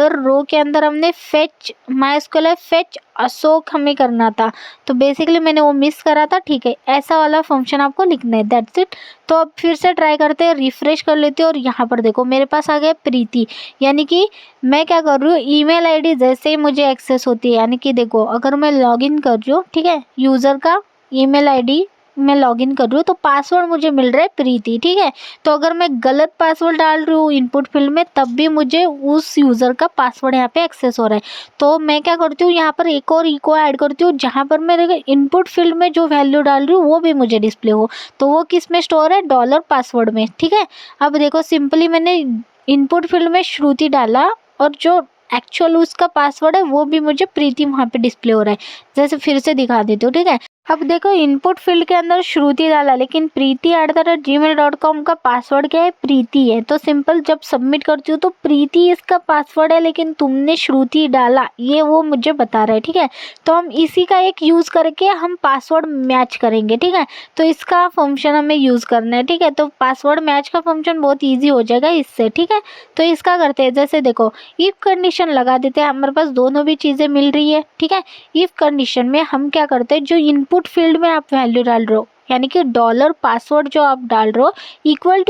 $रो के अंदर हमने फेच MySQL फेच अशोक हमें करना था, तो बेसिकली मैंने वो मिस करा था। ठीक है, ऐसा वाला फंक्शन आपको लिखना है, दैट्स इट। तो अब फिर से ट्राई करते हैं, रिफ्रेश कर लेते हैं, और यहाँ पर देखो मेरे पास आ गया प्रीति, यानी कि मैं क्या कर रही हूँ, ईमेल आईडी जैसे ही मुझे एक्सेस होती है, यानी कि देखो अगर मैं लॉगिन कर रही हूँ, ठीक है, यूज़र का ईमेल आईडी मैं लॉगिन कर रही हूँ तो पासवर्ड मुझे मिल रहा है प्रीति, ठीक है। तो अगर मैं गलत पासवर्ड डाल रही हूँ इनपुट फील्ड में तब भी मुझे उस यूज़र का पासवर्ड यहाँ पे एक्सेस हो रहा है। तो मैं क्या करती हूँ यहाँ पर एक और इको ऐड करती हूँ जहाँ पर मेरे इनपुट फील्ड में जो वैल्यू डाल रही हूँ वो भी मुझे डिस्प्ले हो। तो वो किस में स्टोर है, डॉलर पासवर्ड में, ठीक है। अब देखो सिंपली मैंने इनपुट फील्ड में श्रुति डाला और जो एक्चुअल उसका पासवर्ड है वो भी मुझे प्रीति वहाँ पे डिस्प्ले हो रहा है। जैसे फिर से दिखा देती हूँ, ठीक है। अब देखो इनपुट फील्ड के अंदर श्रुति डाला लेकिन preeti@gmail.com का पासवर्ड क्या है, प्रीति है। तो सिंपल जब सबमिट करती हूँ तो प्रीति इसका पासवर्ड है लेकिन तुमने श्रुति डाला ये वो मुझे बता रहा है, ठीक है। तो हम इसी का एक यूज़ करके हम पासवर्ड मैच करेंगे, ठीक है। तो इसका फंक्शन हमें यूज़ करना है, ठीक है। तो पासवर्ड मैच का फंक्शन बहुत ईजी हो जाएगा इससे, ठीक है। तो इसका करते हैं, जैसे देखो इफ कंडीशन लगा देते हैं, हमारे पास दोनों भी चीज़ें मिल रही है, ठीक है। इफ कंडीशन में हम क्या करते हैं, जो इनपुट फील्ड में आप वैल्यू डाल रहे हो यानी कि डॉलर पासवर्ड जो आप डाल रहे हो इक्वल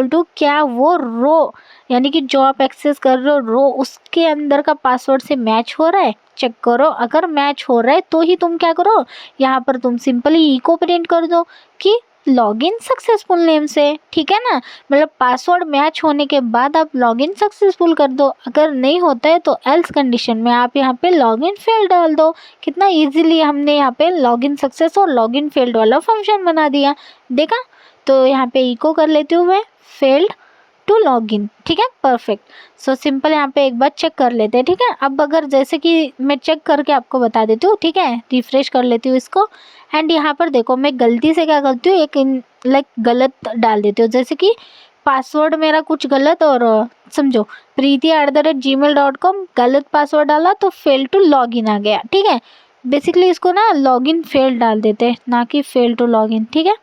टू क्या वो रो यानी कि जो आप एक्सेस कर रहे हो रो उसके अंदर का पासवर्ड से मैच हो रहा है, चेक करो। अगर मैच हो रहा है तो ही तुम क्या करो, यहाँ पर तुम सिंपली इको प्रिंट कर दो कि लॉगिन सक्सेसफुल नेम से, ठीक है ना। मतलब पासवर्ड मैच होने के बाद आप लॉगिन सक्सेसफुल कर दो। अगर नहीं होता है तो एल्स कंडीशन में आप यहाँ पे लॉगिन फेल्ड डाल दो। कितना इजीली हमने यहाँ पे लॉगिन सक्सेस और लॉगिन फेल्ड वाला फंक्शन बना दिया, देखा। तो यहाँ पे इको कर लेती हूँ मैं फेल्ड टू लॉगिन, ठीक है, परफेक्ट। सो सिंपल यहाँ पे एक बार चेक कर लेते हैं, ठीक है। अब अगर जैसे कि मैं चेक करके आपको बता देती हूँ, ठीक है, रिफ्रेश कर लेती हूँ इसको एंड यहाँ पर देखो मैं गलती से क्या करती हूँ, एक गलत डाल देती हूँ। जैसे कि पासवर्ड मेरा कुछ गलत और समझो preeti@gmail.com गलत पासवर्ड डाला तो फेल टू लॉगिन आ गया, ठीक है। बेसिकली इसको ना लॉगिन फेल डाल देते हैं ना कि फेल टू लॉगिन, ठीक है,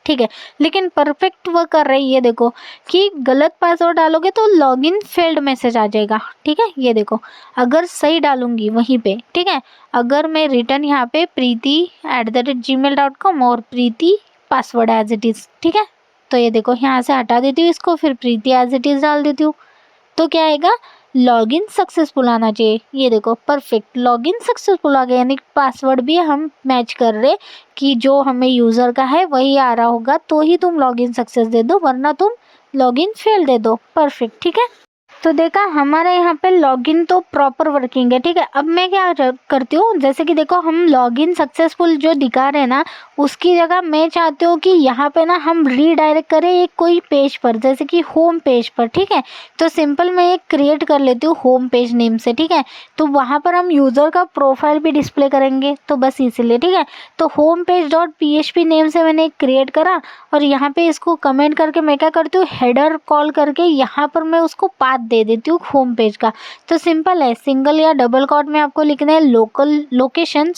ठीक है। लेकिन परफेक्ट वर्क कर रही है, देखो कि गलत पासवर्ड डालोगे तो लॉगिन फेल्ड मैसेज आ जाएगा, ठीक है। ये देखो अगर सही डालूंगी वहीं पे, ठीक है, अगर मैं रिटर्न यहाँ पे preeti@gmail.com और प्रीति पासवर्ड एज इट इज़, ठीक है। तो ये देखो यहाँ से हटा देती हूँ इसको, फिर प्रीति एज इट इज़ डाल देती हूँ तो क्या आएगा, लॉगिन सक्सेसफुल आना चाहिए। ये देखो परफेक्ट लॉगिन सक्सेसफुल आ गया, यानी पासवर्ड भी हम मैच कर रहे कि जो हमें यूज़र का है वही आ रहा होगा तो ही तुम लॉगिन सक्सेस दे दो, वरना तुम लॉगिन फेल दे दो, परफेक्ट, ठीक है। तो देखा हमारे यहाँ पे लॉगिन तो प्रॉपर वर्किंग है, ठीक है। अब मैं क्या करती हूँ, जैसे कि देखो हम लॉगिन सक्सेसफुल जो दिखा रहे हैं ना उसकी जगह मैं चाहती हूँ कि यहाँ पे ना हम रीडायरेक्ट करें एक कोई पेज पर, जैसे कि होम पेज पर, ठीक है। तो सिंपल मैं एक क्रिएट कर लेती हूँ होम पेज नेम से, ठीक है। तो वहाँ पर हम यूज़र का प्रोफाइल भी डिस्प्ले करेंगे तो बस इसीलिए, ठीक है। तो home page dot PHP name से मैंने क्रिएट करा और यहाँ पे इसको कमेंट करके मैं क्या करती हूँ, हेडर कॉल करके यहाँ पर मैं उसको पाथ दे देती हूँ होम पेज का। तो सिंपल है, सिंगल या डबल कॉट में आपको लिखना है लोकेशन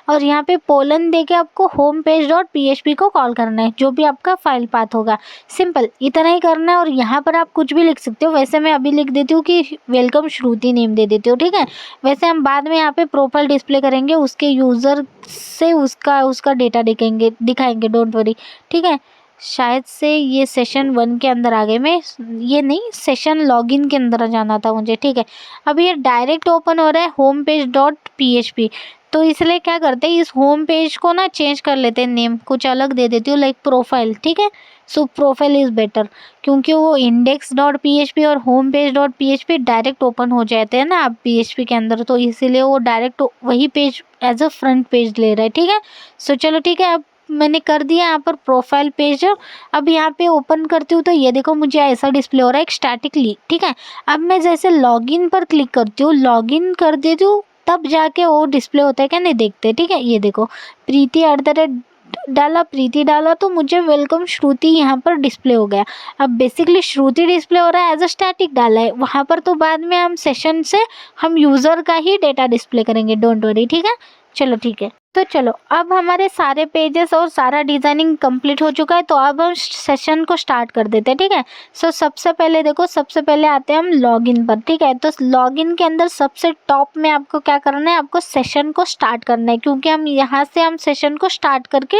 और यहाँ पे पोलन दे के आपको होम पेज डॉट PHP को कॉल करना है, जो भी आपका फाइल पाथ होगा। सिंपल इतना ही करना है और यहाँ पर आप कुछ भी लिख सकते हो। वैसे मैं अभी लिख देती हूँ कि वेलकम श्रुति नेम दे देती हूँ, ठीक है। वैसे हम बाद में यहाँ पे प्रोफाइल डिस्प्ले करेंगे, उसके यूज़र से उसका डेटा दिखाएंगे, डोंट वरी, ठीक है। शायद से ये सेशन 1 के अंदर आ गए, मैं ये नहीं सेशन लॉगिन के अंदर जाना था मुझे, ठीक है। अब ये डायरेक्ट ओपन हो रहा है होम पेज डॉट PHP, तो इसलिए क्या करते हैं इस होम पेज को ना चेंज कर लेते हैं, नेम कुछ अलग दे देती हूँ लाइक प्रोफाइल, ठीक है। सो प्रोफाइल इज़ बेटर क्योंकि वो index.php और home page dot PHP direct open हो जाते हैं ना आप PHP के अंदर, तो इसीलिए वो डायरेक्ट वही page as a front page ले रहा है, ठीक है। सो चलो ठीक है, अब मैंने कर दिया यहाँ पर प्रोफाइल पेज। अब यहाँ पे ओपन करती हूँ तो ये देखो मुझे ऐसा डिस्प्ले हो रहा है एक स्टैटिकली, ठीक है। अब मैं जैसे लॉगिन पर क्लिक करती हूँ, लॉगिन कर देती हूँ, तब जाके वो डिस्प्ले होता है क्या नहीं देखते, ठीक है। ये देखो प्रीति डाला तो मुझे वेलकम श्रुति यहाँ पर डिस्प्ले हो गया। अब बेसिकली श्रुति डिस्प्ले हो रहा है एज अ स्टैटिक डाला है वहाँ पर, तो बाद में हम सेशन से हम यूज़र का ही डेटा डिस्प्ले करेंगे, डोंट वरी, ठीक है। चलो ठीक है, तो चलो अब हमारे सारे पेजेस और सारा डिज़ाइनिंग कंप्लीट हो चुका है, तो अब हम सेशन को स्टार्ट कर देते हैं, ठीक है। सो सबसे पहले देखो, सबसे पहले आते हैं हम लॉगिन पर, ठीक है। तो लॉगिन के अंदर सबसे टॉप में आपको क्या करना है, आपको सेशन को स्टार्ट करना है, क्योंकि हम यहाँ से हम सेशन को स्टार्ट करके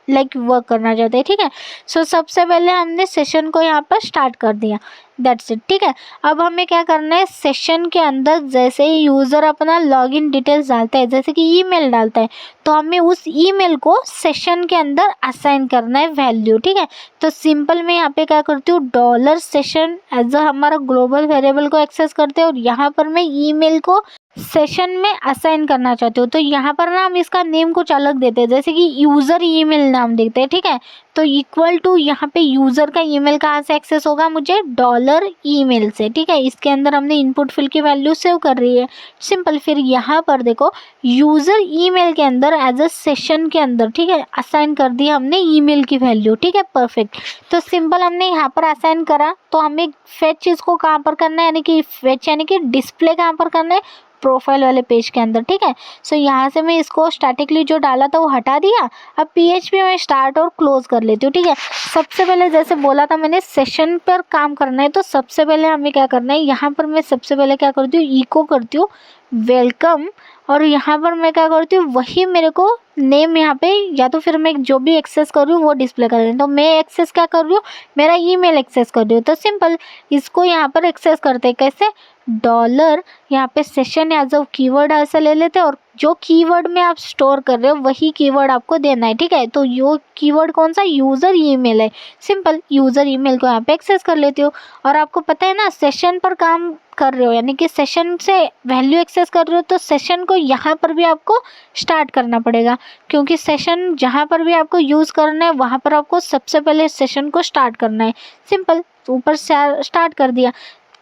लाइक वर्क करना चाहते हैं, ठीक है। सो सबसे पहले हमने सेशन को यहाँ पर स्टार्ट कर दिया। That's it. ठीक है, अब हमें क्या करना है, सेशन के अंदर जैसे ही यूज़र अपना लॉगिन डिटेल्स डालता है, जैसे कि ईमेल डालता है, तो हमें उस ईमेल को सेशन के अंदर असाइन करना है वैल्यू। ठीक है, तो सिंपल मैं यहाँ पे क्या करती हूँ, डॉलर सेशन एज अ हमारा ग्लोबल वेरिएबल को एक्सेस करते हैं और यहाँ पर मैं ईमेल को सेशन में असाइन करना चाहती हूँ। तो यहाँ पर ना हम इसका नेम कुछ अलग देते हैं, जैसे कि यूज़र ईमेल नाम देते हैं। ठीक है, तो इक्वल टू यहाँ पे यूज़र का ईमेल कहाँ से एक्सेस होगा, मुझे डॉलर ईमेल से। ठीक है, इसके अंदर हमने इनपुट फील्ड की वैल्यू सेव कर रही है, सिंपल। फिर यहाँ पर देखो यूज़र ईमेल के अंदर एज अ सेशन के अंदर, ठीक है, असाइन कर दी हमने ईमेल की वैल्यू। ठीक है, परफेक्ट। तो सिंपल हमने यहाँ पर असाइन करा, तो हमें फेच इसको कहाँ पर करना है, यानी कि फेच यानी कि डिस्प्ले कहाँ पर करना है, प्रोफाइल वाले पेज के अंदर। ठीक है, सो यहाँ से मैं इसको स्टैटिकली जो डाला था वो हटा दिया। अब PHP में स्टार्ट और क्लोज कर लेती हूँ। ठीक है, सबसे पहले जैसे बोला था मैंने सेशन पर काम करना है, तो सबसे पहले हमें क्या करना है, यहाँ पर मैं सबसे पहले क्या करती हूँ, इको करती हूँ वेलकम, और यहाँ पर मैं क्या करती हूँ, वही मेरे को नेम यहाँ पे, या तो फिर मैं जो भी एक्सेस कर रही हूँ वो डिस्प्ले कर रही हूँ। तो मैं एक्सेस क्या कर रही हूँ, मेरा ईमेल एक्सेस कर रही हूँ। तो सिंपल इसको यहाँ पर एक्सेस करते हैं कैसे, डॉलर यहाँ पे सेशन एज अ कीवर्ड ऐसा ले लेते हैं, और जो कीवर्ड में आप स्टोर कर रहे हो वही कीवर्ड आपको देना है। ठीक है, तो यो कीवर्ड कौन सा, यूज़र ईमेल है। सिंपल यूज़र ईमेल को यहाँ पे एक्सेस कर लेती हो। और आपको पता है ना, सेशन पर काम कर रहे हो, यानी कि सेशन से वैल्यू एक्सेस कर रहे हो, तो सेशन को यहाँ पर भी आपको स्टार्ट करना पड़ेगा, क्योंकि सेशन जहाँ पर भी आपको यूज़ करना है वहाँ पर आपको सबसे पहले सेशन को स्टार्ट करना है। सिंपल, ऊपर से स्टार्ट कर दिया।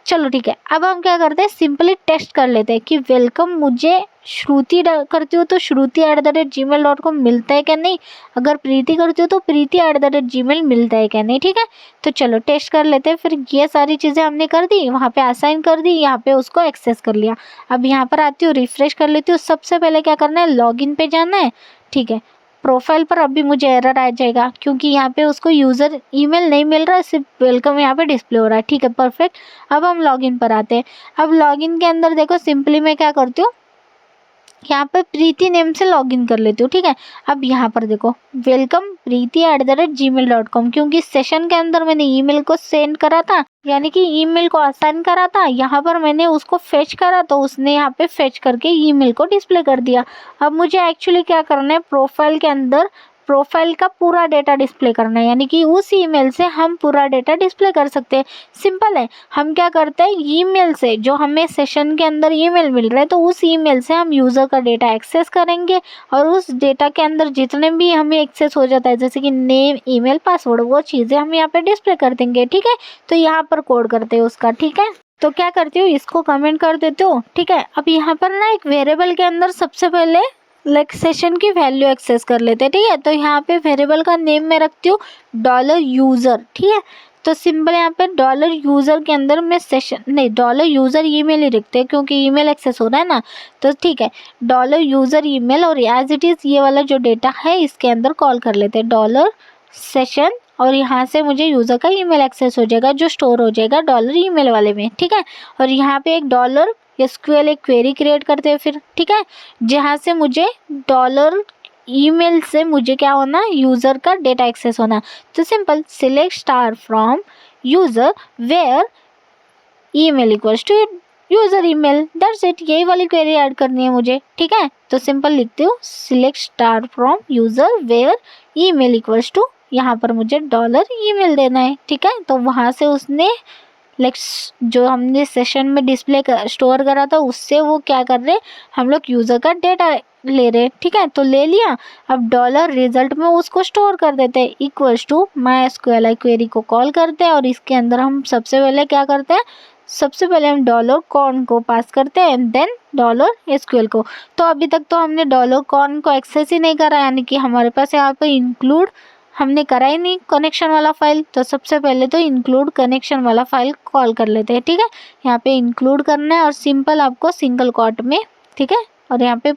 चलो ठीक है, अब हम क्या करते हैं, सिंपली टेस्ट कर लेते हैं कि वेलकम मुझे श्रुति करती हूँ तो shruti@gmail.com मिलता है क्या नहीं, अगर प्रीति करती हूँ तो प्रीति@gmail मिलता है क्या नहीं। ठीक है, तो चलो टेस्ट कर लेते हैं। फिर ये सारी चीज़ें हमने कर दी, वहाँ पे असाइन कर दी, यहाँ पे उसको एक्सेस कर लिया। अब यहाँ पर आती हूँ, रिफ्रेश कर लेती हूँ। सबसे पहले क्या करना है, लॉगिन पे जाना है। ठीक है, प्रोफाइल पर अभी मुझे एरर आ जाएगा, क्योंकि यहाँ पे उसको यूज़र ईमेल नहीं मिल रहा है, सिर्फ वेलकम यहाँ पे डिस्प्ले हो रहा है। ठीक है, परफेक्ट। अब हम लॉगिन पर आते हैं। अब लॉगिन के अंदर देखो, सिंपली मैं क्या करती हूँ, यहाँ पे प्रीति नेम से लॉगिन कर लेती हूँ। ठीक है, अब यहाँ पर देखो वेलकम प्रीति@gmail.com, क्योंकि सेशन के अंदर मैंने ईमेल को सेंड करा था, यानी कि ईमेल को असाइन करा था। यहाँ पर मैंने उसको फेच करा, तो उसने यहाँ पे फेच करके ईमेल को डिस्प्ले कर दिया। अब मुझे एक्चुअली क्या करना है, प्रोफाइल के अंदर प्रोफाइल का पूरा डेटा डिस्प्ले करना है, यानी कि उस ईमेल से हम पूरा डेटा डिस्प्ले कर सकते हैं। सिंपल है, हम क्या करते हैं, ईमेल से जो हमें सेशन के अंदर ईमेल मिल रहा है, तो उस ईमेल से हम यूज़र का डेटा एक्सेस करेंगे, और उस डेटा के अंदर जितने भी हमें एक्सेस हो जाता है, जैसे कि नेम, ईमेल, पासवर्ड, वो चीज़ें हम यहाँ पे डिस्प्ले कर देंगे। ठीक है, तो यहाँ पर कोड करते हैं उसका। ठीक है, तो क्या करती हूँ, इसको कमेंट कर देती हूँ। ठीक है, अब यहाँ पर ना एक वेरिएबल के अंदर सबसे पहले सेशन की वैल्यू एक्सेस कर लेते हैं। ठीक है, तो यहाँ पे वेरिएबल का नेम मैं रखती हूँ $यूज़र। ठीक है, तो सिंपल यहाँ पे $यूज़र के अंदर मैं सेशन नहीं, $यूज़र ईमेल ही रखते हैं, क्योंकि ईमेल एक्सेस हो रहा है ना। तो ठीक है, $यूज़र ईमेल, और एज इट इज़ ये वाला जो डेटा है इसके अंदर कॉल कर लेते हैं $सेशन, और यहाँ से मुझे यूज़र का ईमेल एक्सेस हो जाएगा, जो स्टोर हो जाएगा $ईमेल वाले में। ठीक है, और यहाँ पे एक $SQL एक क्वेरी क्रिएट करते हैं फिर। ठीक है, जहाँ से मुझे ईमेल से मुझे क्या होना, यूज़र का डेटा एक्सेस होना। तो simple select star from user where email equals to user email, that's it. यही वाली क्वेरी ऐड करनी है मुझे। ठीक है, तो सिंपल लिखती हूँ select star from user where email equals to, यहाँ पर मुझे $ईमेल देना है। ठीक है, तो वहाँ से उसने जो हमने सेशन में डिस्प्ले स्टोर करा था, उससे वो क्या कर रहे, हम लोग यूज़र का डेटा ले रहे। ठीक है, तो ले लिया। अब $रिजल्ट में उसको स्टोर कर देते हैं, इक्वल्स टू MySQL क्वेरी को कॉल करते हैं, और इसके अंदर हम सबसे पहले क्या करते हैं, सबसे पहले हम $कॉन को पास करते हैं, एंड देन $SQL को। तो अभी तक तो हमने $कॉन को एक्सेस ही नहीं करा, यानी कि हमारे पास यहाँ पे इंक्लूड हमने करा ही नहीं कनेक्शन वाला फाइल। तो सबसे पहले तो इंक्लूड कनेक्शन वाला फाइल कॉल कर लेते हैं। ठीक है, यहाँ पे इंक्लूड करना है, और सिंपल आपको सिंगल क्वोट में, ठीक है, और यहाँ पे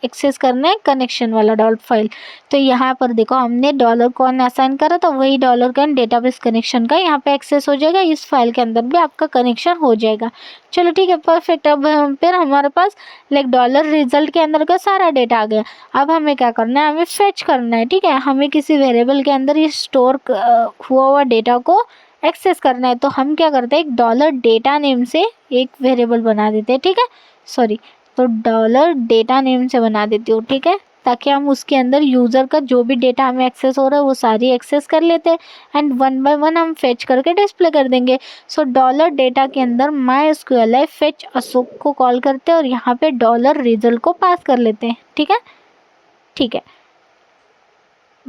एक्सेस करना है कनेक्शन वाला डॉट फाइल। तो यहाँ पर देखो हमने $कॉन असाइन करा, तो वही $कॉन डेटाबेस कनेक्शन का यहाँ पे एक्सेस हो जाएगा, इस फाइल के अंदर भी आपका कनेक्शन हो जाएगा। चलो ठीक है, परफेक्ट। अब फिर हमारे पास $रिजल्ट के अंदर का सारा डेटा आ गया। अब हमें क्या करना है, हमें फेच करना है। ठीक है, हमें किसी वेरिएबल के अंदर ये स्टोर हुआ हुआ डेटा को एक्सेस करना है तो हम क्या करते हैं, एक डॉलर डेटा नेम से एक वेरिएबल बना देते हैं, ठीक है, सॉरी, तो डॉलर डेटा नेम से बना देती हूँ, ठीक है, ताकि हम उसके अंदर यूज़र का जो भी डेटा हमें एक्सेस हो रहा है वो सारी एक्सेस कर लेते हैं एंड वन बाय वन हम फेच करके डिस्प्ले कर देंगे। सो डॉलर डेटा के अंदर MySQLi फेच अशोक को कॉल करते हैं और यहाँ पे डॉलर रिजल्ट को पास कर लेते हैं, ठीक है, ठीक है,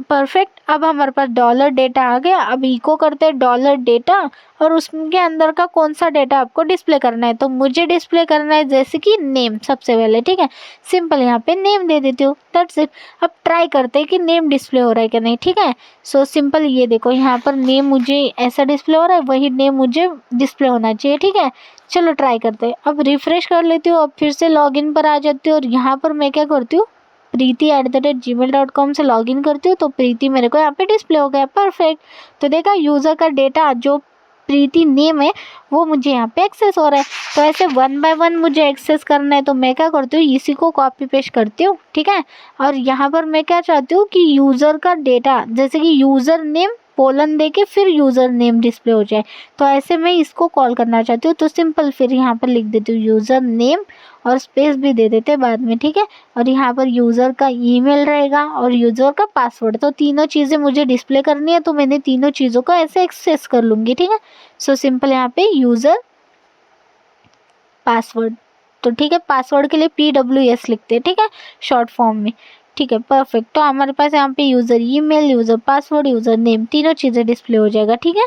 परफेक्ट। अब हमारे पास डॉलर डेटा आ गया। अब इको करते हैं डॉलर डेटा और उसके अंदर का कौन सा डेटा आपको डिस्प्ले करना है, तो मुझे डिस्प्ले करना है जैसे कि नेम सबसे पहले, ठीक है, सिंपल यहाँ पे नेम दे देती हूँ, दैट्स इट। अब ट्राई करते हैं कि नेम डिस्प्ले हो रहा है कि नहीं, ठीक है। सो सिंपल ये देखो यहाँ पर नेम मुझे ऐसा डिस्प्ले हो रहा है, वही नेम मुझे डिस्प्ले होना चाहिए, ठीक है। चलो ट्राई करते हैं। अब रिफ्रेश कर लेती हूँ, अब फिर से लॉगिन पर आ जाती हूँ और यहाँ पर मैं क्या करती हूँ, preeti@gmail.com से लॉगिन करती हूँ तो प्रीति मेरे को यहाँ पे डिस्प्ले हो गया, परफेक्ट। तो देखा यूज़र का डेटा जो प्रीति नेम है वो मुझे यहाँ पे एक्सेस हो रहा है। तो ऐसे वन बाय वन मुझे एक्सेस करना है तो मैं क्या करती हूँ, इसी को कॉपी पेस्ट करती हूँ, ठीक है। और यहाँ पर मैं क्या चाहती हूँ कि यूज़र का डेटा जैसे कि यूज़र नेम कोलन दे के फिर यूज़र नेम डिस्प्ले हो जाए, तो ऐसे मैं इसको कॉल करना चाहती हूँ। तो सिंपल फिर यहाँ पर लिख देती हूँ यूज़र नेम और स्पेस भी दे देते बाद में, ठीक है। और यहाँ पर यूज़र का ईमेल रहेगा और यूज़र का पासवर्ड, तो तीनों चीज़ें मुझे डिस्प्ले करनी है तो मैंने तीनों चीज़ों को ऐसे एक्सेस कर लूँगी, ठीक है। सो सिंपल यहाँ पे यूज़र पासवर्ड, तो ठीक है, पासवर्ड के लिए PWS लिखते हैं, ठीक है, शॉर्ट फॉर्म में, ठीक है, परफेक्ट। तो हमारे पास यहाँ पे user email, user password, user name तीनों चीज़ें डिस्प्ले हो जाएगा, ठीक है।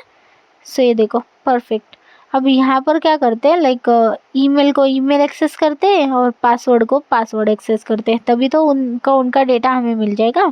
सो ये देखो परफेक्ट। अब यहाँ पर क्या करते हैं, लाइक ईमेल को ईमेल एक्सेस करते हैं और पासवर्ड को पासवर्ड एक्सेस करते हैं, तभी तो उनका डेटा हमें मिल जाएगा,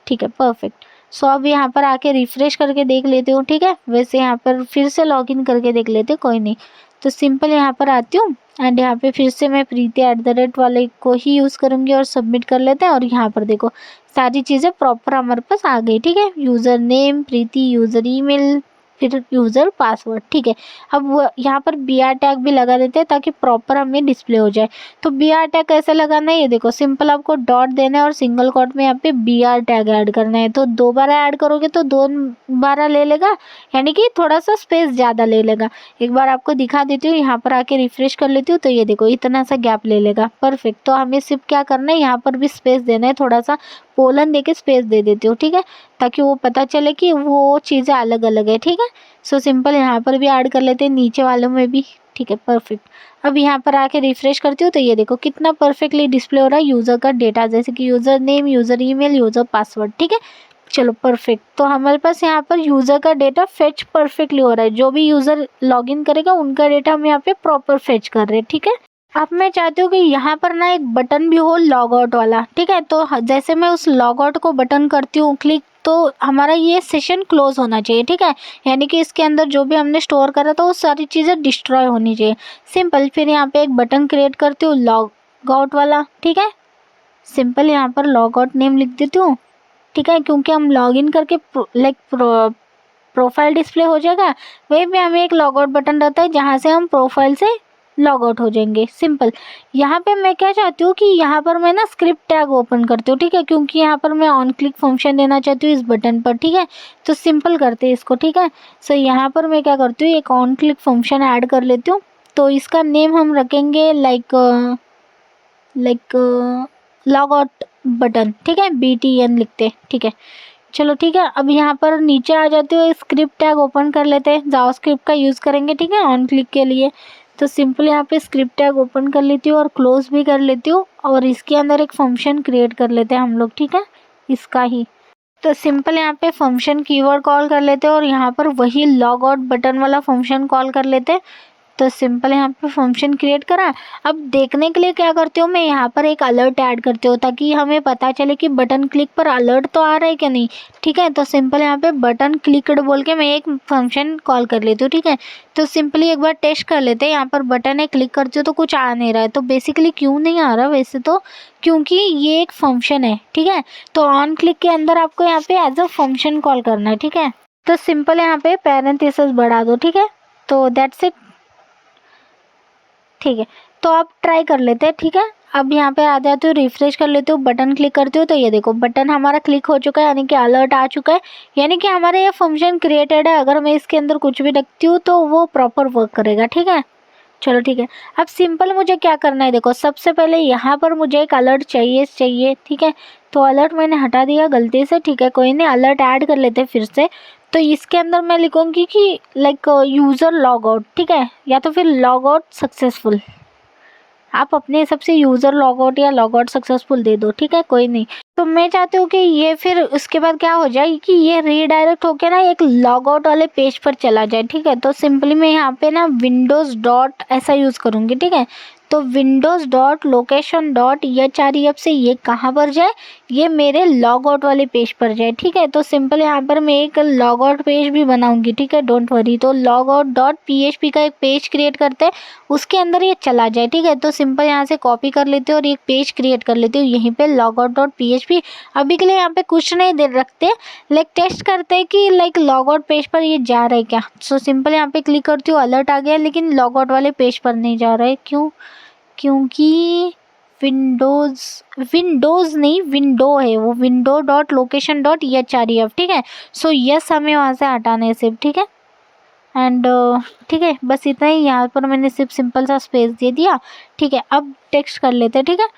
ठीक है, परफेक्ट। सो अब यहाँ पर आके रिफ्रेश करके देख लेती हूँ, ठीक है। वैसे यहाँ पर फिर से लॉगिन करके देख लेते हैं, कोई नहीं। तो सिंपल यहाँ पर आती हूँ एंड यहाँ पे फिर से मैं प्रीति@ वाले को ही यूज़ करूँगी और सबमिट कर लेते हैं। और यहाँ पर देखो सारी चीज़ें प्रॉपर हमारे पास आ गई, ठीक है, यूज़र नेम प्रीति, यूज़र ईमेल, फिर यूज़र पासवर्ड, ठीक है। अब वो यहाँ पर BR टैग भी लगा देते हैं ताकि प्रॉपर हमें डिस्प्ले हो जाए। तो BR टैग कैसे लगाना है, ये देखो सिंपल आपको डॉट देना है और सिंगल कोट में यहाँ पे BR टैग ऐड करना है। तो 2 बार ऐड करोगे तो 2 बार ले लेगा, यानी कि थोड़ा सा स्पेस ज़्यादा ले लेगा। एक बार आपको दिखा देती हूँ, यहाँ पर आके रिफ्रेश कर लेती हूँ तो ये देखो इतना सा गैप ले लेगा, परफेक्ट। तो हमें सिर्फ क्या करना है, यहाँ पर भी स्पेस देना है, थोड़ा सा कोलन दे के स्पेस दे देती हूँ, ठीक है, ताकि वो पता चले कि वो चीज़ें अलग अलग है, ठीक है। सो सिंपल यहाँ पर भी ऐड कर लेते हैं, नीचे वालों में भी, ठीक है, परफेक्ट। अब यहाँ पर आके रिफ्रेश करती हूँ तो ये देखो कितना परफेक्टली डिस्प्ले हो रहा है यूज़र का डेटा, जैसे कि user name, user email, user password, ठीक है। चलो परफेक्ट। तो हमारे पास यहाँ पर यूज़र का डेटा फेच परफेक्टली हो रहा है, जो भी यूज़र लॉगिन करेगा उनका डेटा हम यहाँ पे प्रॉपर फेच कर रहे हैं, ठीक है। अब मैं चाहती हूँ कि यहाँ पर ना एक बटन भी हो लॉग आउट वाला, ठीक है। तो जैसे मैं उस लॉग आउट को बटन करती हूँ क्लिक, तो हमारा ये सेशन क्लोज होना चाहिए, ठीक है, यानी कि इसके अंदर जो भी हमने स्टोर करा था वो सारी चीज़ें डिस्ट्रॉय होनी चाहिए, सिंपल। फिर यहाँ पे एक बटन क्रिएट करती हूँ लॉग आउट वाला, ठीक है, सिंपल यहाँ पर लॉग आउट नेम लिख देती हूँ, ठीक है, क्योंकि हम लॉग इन करके प्रोफाइल डिस्प्ले हो जाएगा, वहीं पे हमें एक लॉग आउट बटन रहता है जहाँ से हम प्रोफाइल से लॉग आउट हो जाएंगे, सिंपल। यहाँ पे मैं क्या चाहती हूँ कि यहाँ पर मैं ना स्क्रिप्ट टैग ओपन करती हूँ, ठीक है, क्योंकि यहाँ पर मैं ऑन क्लिक फंक्शन देना चाहती हूँ इस बटन पर, ठीक है। तो सिंपल करते हैं इसको, ठीक है। सो यहाँ पर मैं क्या करती हूँ, एक ऑन क्लिक फंक्शन ऐड कर लेती हूँ। तो इसका नेम हम रखेंगे लाइक लॉग आउट बटन, ठीक है, BTN लिखते हैं, ठीक है। चलो ठीक है। अब यहाँ पर नीचे आ जाते हो, स्क्रिप्ट टैग ओपन कर लेते हैं, जावास्क्रिप्ट का यूज़ करेंगे, ठीक है, ऑन क्लिक के लिए। तो सिंपल यहाँ पे स्क्रिप्ट टैग ओपन कर लेती हूँ और क्लोज भी कर लेती हूँ और इसके अंदर एक फंक्शन क्रिएट कर लेते हैं हम लोग, ठीक है, इसका ही। तो सिंपल यहाँ पे फंक्शन कीवर्ड कॉल कर लेते हैं और यहाँ पर वही लॉग आउट बटन वाला फंक्शन कॉल कर लेते हैं। तो सिंपल यहाँ पे फंक्शन क्रिएट करा। अब देखने के लिए क्या करती हूँ, मैं यहाँ पर एक अलर्ट ऐड करती हूँ ताकि हमें पता चले कि बटन क्लिक पर अलर्ट तो आ रहा है कि नहीं, ठीक है। तो सिंपल यहाँ पे बटन क्लिक्ड बोल के मैं एक फंक्शन कॉल कर लेती हूँ, ठीक है। तो सिंपली एक बार टेस्ट कर लेते हैं, यहाँ पर बटन है, क्लिक करती हूँ तो कुछ आ नहीं रहा है। तो बेसिकली क्यों नहीं आ रहा वैसे तो, क्योंकि ये एक फंक्शन है, ठीक है। तो ऑन क्लिक के अंदर आपको यहाँ पे एज अ फंक्शन कॉल करना है, ठीक है। तो सिंपल यहाँ पे पैरेंथेसिस बढ़ा दो, ठीक है। तो दैट्स इट। ठीक है, तो आप ट्राई कर लेते हैं। ठीक है, अब यहाँ पे आ जाते हो, रिफ्रेश कर लेते हो, बटन क्लिक करते हो तो ये देखो बटन हमारा क्लिक हो चुका है, यानी कि अलर्ट आ चुका है, यानी कि हमारा ये फंक्शन क्रिएटेड है। अगर मैं इसके अंदर कुछ भी रखती हूँ तो वो प्रॉपर वर्क करेगा। ठीक है, चलो ठीक है। अब सिंपल मुझे क्या करना है, देखो सबसे पहले यहाँ पर मुझे एक अलर्ट चाहिए। ठीक है, तो अलर्ट मैंने हटा दिया गलती से। ठीक है, कोई नहीं, अलर्ट ऐड कर लेते हैं फिर से। तो इसके अंदर मैं लिखूँगी कि लाइक यूज़र लॉग आउट। ठीक है, या तो फिर लॉग आउट सक्सेसफुल, आप अपने हिसाब से यूज़र लॉग आउट या लॉग आउट सक्सेसफुल दे दो। ठीक है, कोई नहीं। तो मैं चाहती हूँ कि ये फिर उसके बाद क्या हो जाए कि ये रीडायरेक्ट होकर ना एक लॉग आउट वाले पेज पर चला जाए। ठीक है, तो सिंपली मैं यहाँ पे ना विंडोज़ डॉट ऐसा यूज़ करूँगी। ठीक है, तो Windows dot location dot href से ये कहाँ पर जाए, ये मेरे लॉग आउट वाले पेज पर जाए। ठीक है, तो सिंपल यहाँ पर मैं एक लॉग आउट पेज भी बनाऊंगी। ठीक है, डोंट वरी। तो लॉग आउट डॉट php का एक पेज क्रिएट करते हैं, उसके अंदर ये चला जाए। ठीक है, तो सिंपल यहाँ से कॉपी कर लेते हो और एक पेज क्रिएट कर लेते हो यहीं पे लॉग आउट डॉट php। अभी के लिए यहाँ पे कुछ नहीं दे रखते, लाइक टेस्ट करते हैं कि लाइक लॉग आउट पेज पर ये जा रहा है क्या। सो सिंपल यहाँ पे क्लिक करती हूँ, अलर्ट आ गया, लेकिन लॉग आउट वाले पेज पर नहीं जा रहा है। क्यों? क्योंकि विंडोज़ नहीं, विंडो है वो, window dot location dot href। ठीक है, सो यस हमें वहाँ से हटाना है सिर्फ। ठीक है, एंड ठीक है, बस इतना ही। यहाँ पर मैंने सिर्फ सिंपल सा स्पेस दे दिया। ठीक है, अब टेक्स्ट कर लेते हैं। ठीक है,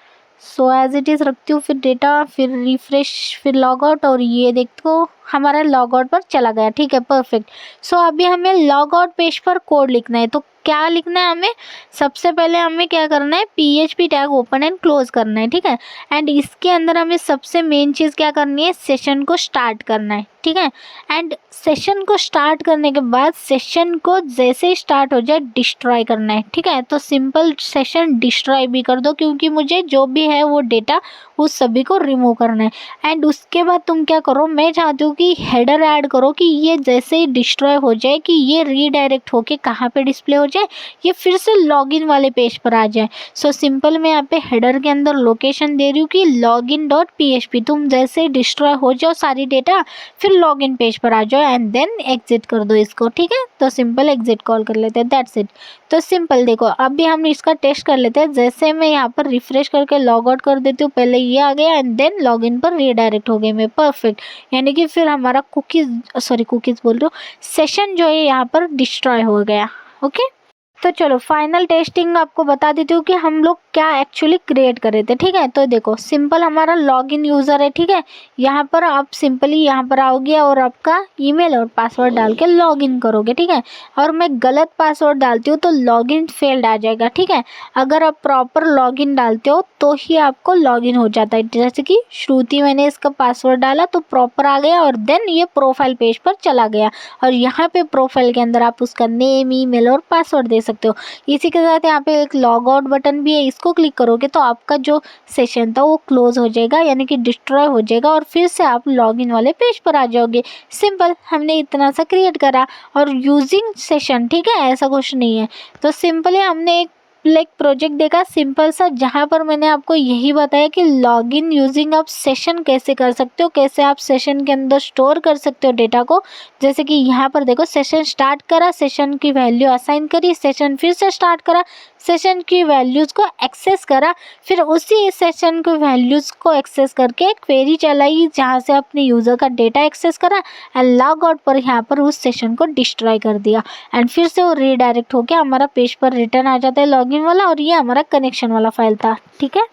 सो एज इट इज़ रखती हूँ, फिर डेटा, फिर रिफ्रेश, फिर लॉग आउट, और ये देखो हमारा लॉग आउट पर चला गया। ठीक है, परफेक्ट। सो अभी हमें लॉग आउट पेज पर कोड लिखना है। तो क्या लिखना है हमें, सबसे पहले हमें क्या करना है, PHP tag open and close करना है। ठीक है, एंड इसके अंदर हमें सबसे मेन चीज़ क्या करनी है, सेशन को स्टार्ट करना है। ठीक है, एंड सेशन को स्टार्ट करने के बाद सेशन को जैसे ही स्टार्ट हो जाए डिस्ट्रॉय करना है। ठीक है, तो सिंपल सेशन डिस्ट्रॉय भी कर दो, क्योंकि मुझे जो भी है वो डेटा उस सभी को रिमूव करना है। एंड उसके बाद तुम क्या करो, मैं चाहती हूँ कि हेडर ऐड करो कि ये जैसे ही डिस्ट्रॉय हो जाए कि ये रीडायरेक्ट होके कहाँ पे डिस्प्ले हो जाए, ये फिर से लॉगिन वाले पेज पर आ जाए। सो सिंपल मैं यहाँ पे हेडर के अंदर लोकेशन दे रही हूँ कि लॉगिन डॉट php, तुम जैसे ही डिस्ट्रॉय हो जाओ सारी डेटा, फिर लॉगिन पेज पर आ जाओ एंड देन एग्जिट कर दो इसको। ठीक है, तो सिंपल एग्जिट कॉल कर लेते हैं, दैट्स इट। तो सिंपल देखो, अभी हम इसका टेस्ट कर लेते हैं। जैसे मैं यहाँ पर रिफ्रेश करके लॉग आउट कर देती हूँ, पहले ये आ गया एंड देन लॉगिन पर रीडायरेक्ट हो गए मैं, परफेक्ट। यानी कि फिर हमारा कुकीज़ बोल रही हूँ, सेशन जो है यहाँ पर डिस्ट्रॉय हो गया। ओके, तो चलो फाइनल टेस्टिंग आपको बता देती हूँ कि हम लोग क्या एक्चुअली क्रिएट कर रहे थे। ठीक है, तो देखो सिंपल हमारा लॉगिन यूज़र है। ठीक है, यहाँ पर आप सिंपली यहाँ पर आओगे और आपका ईमेल और पासवर्ड डाल के लॉगिन करोगे। ठीक है, और मैं गलत पासवर्ड डालती हूँ तो लॉगिन फेल्ड आ जाएगा। ठीक है, अगर आप प्रॉपर लॉगिन डालते हो तो ही आपको लॉगिन हो जाता है। जैसे कि श्रुति, मैंने इसका पासवर्ड डाला तो प्रॉपर आ गया और देन ये प्रोफाइल पेज पर चला गया, और यहाँ पे प्रोफाइल के अंदर आप उसका नेम, ईमेल और पासवर्ड दे सकते हो। इसी के साथ यहाँ पे एक लॉग आउट बटन भी है, इसको क्लिक करोगे तो आपका जो सेशन था वो क्लोज हो जाएगा, यानी कि डिस्ट्रॉय हो जाएगा, और फिर से आप लॉगिन वाले पेज पर आ जाओगे। सिंपल, हमने इतना सा क्रिएट करा और यूजिंग सेशन। ठीक है, ऐसा कुछ नहीं है। तो सिंपली हमने एक प्रोजेक्ट देखा सिंपल सा, जहाँ पर मैंने आपको यही बताया कि लॉगिन यूजिंग आप सेशन कैसे कर सकते हो, कैसे आप सेशन के अंदर स्टोर कर सकते हो डेटा को। जैसे कि यहाँ पर देखो, सेशन स्टार्ट करा, सेशन की वैल्यू असाइन करी, सेशन फिर से स्टार्ट करा, सेशन की वैल्यूज़ को एक्सेस करा, फिर उसी सेशन की वैल्यूज़ को एक्सेस करके क्वेरी चलाई जहाँ से अपने यूज़र का डेटा एक्सेस करा, एंड लॉग आउट पर यहाँ पर उस सेशन को डिस्ट्रॉय कर दिया, एंड फिर से वो रीडायरेक्ट होकर हमारा पेज पर रिटर्न आ जाता है लॉगिन वाला, और ये हमारा कनेक्शन वाला फाइल था। ठीक है,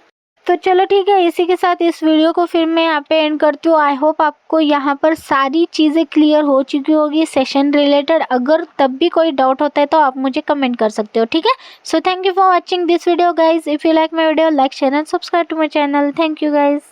तो चलो ठीक है, इसी के साथ इस वीडियो को फिर मैं यहाँ पे एंड करती हूँ। आई होप आपको यहाँ पर सारी चीज़ें क्लियर हो चुकी होगी सेशन रिलेटेड। अगर तब भी कोई डाउट होता है तो आप मुझे कमेंट कर सकते हो। ठीक है, so thank you for watching this video guys. If you like my video, like, share and subscribe to my channel. Thank you guys.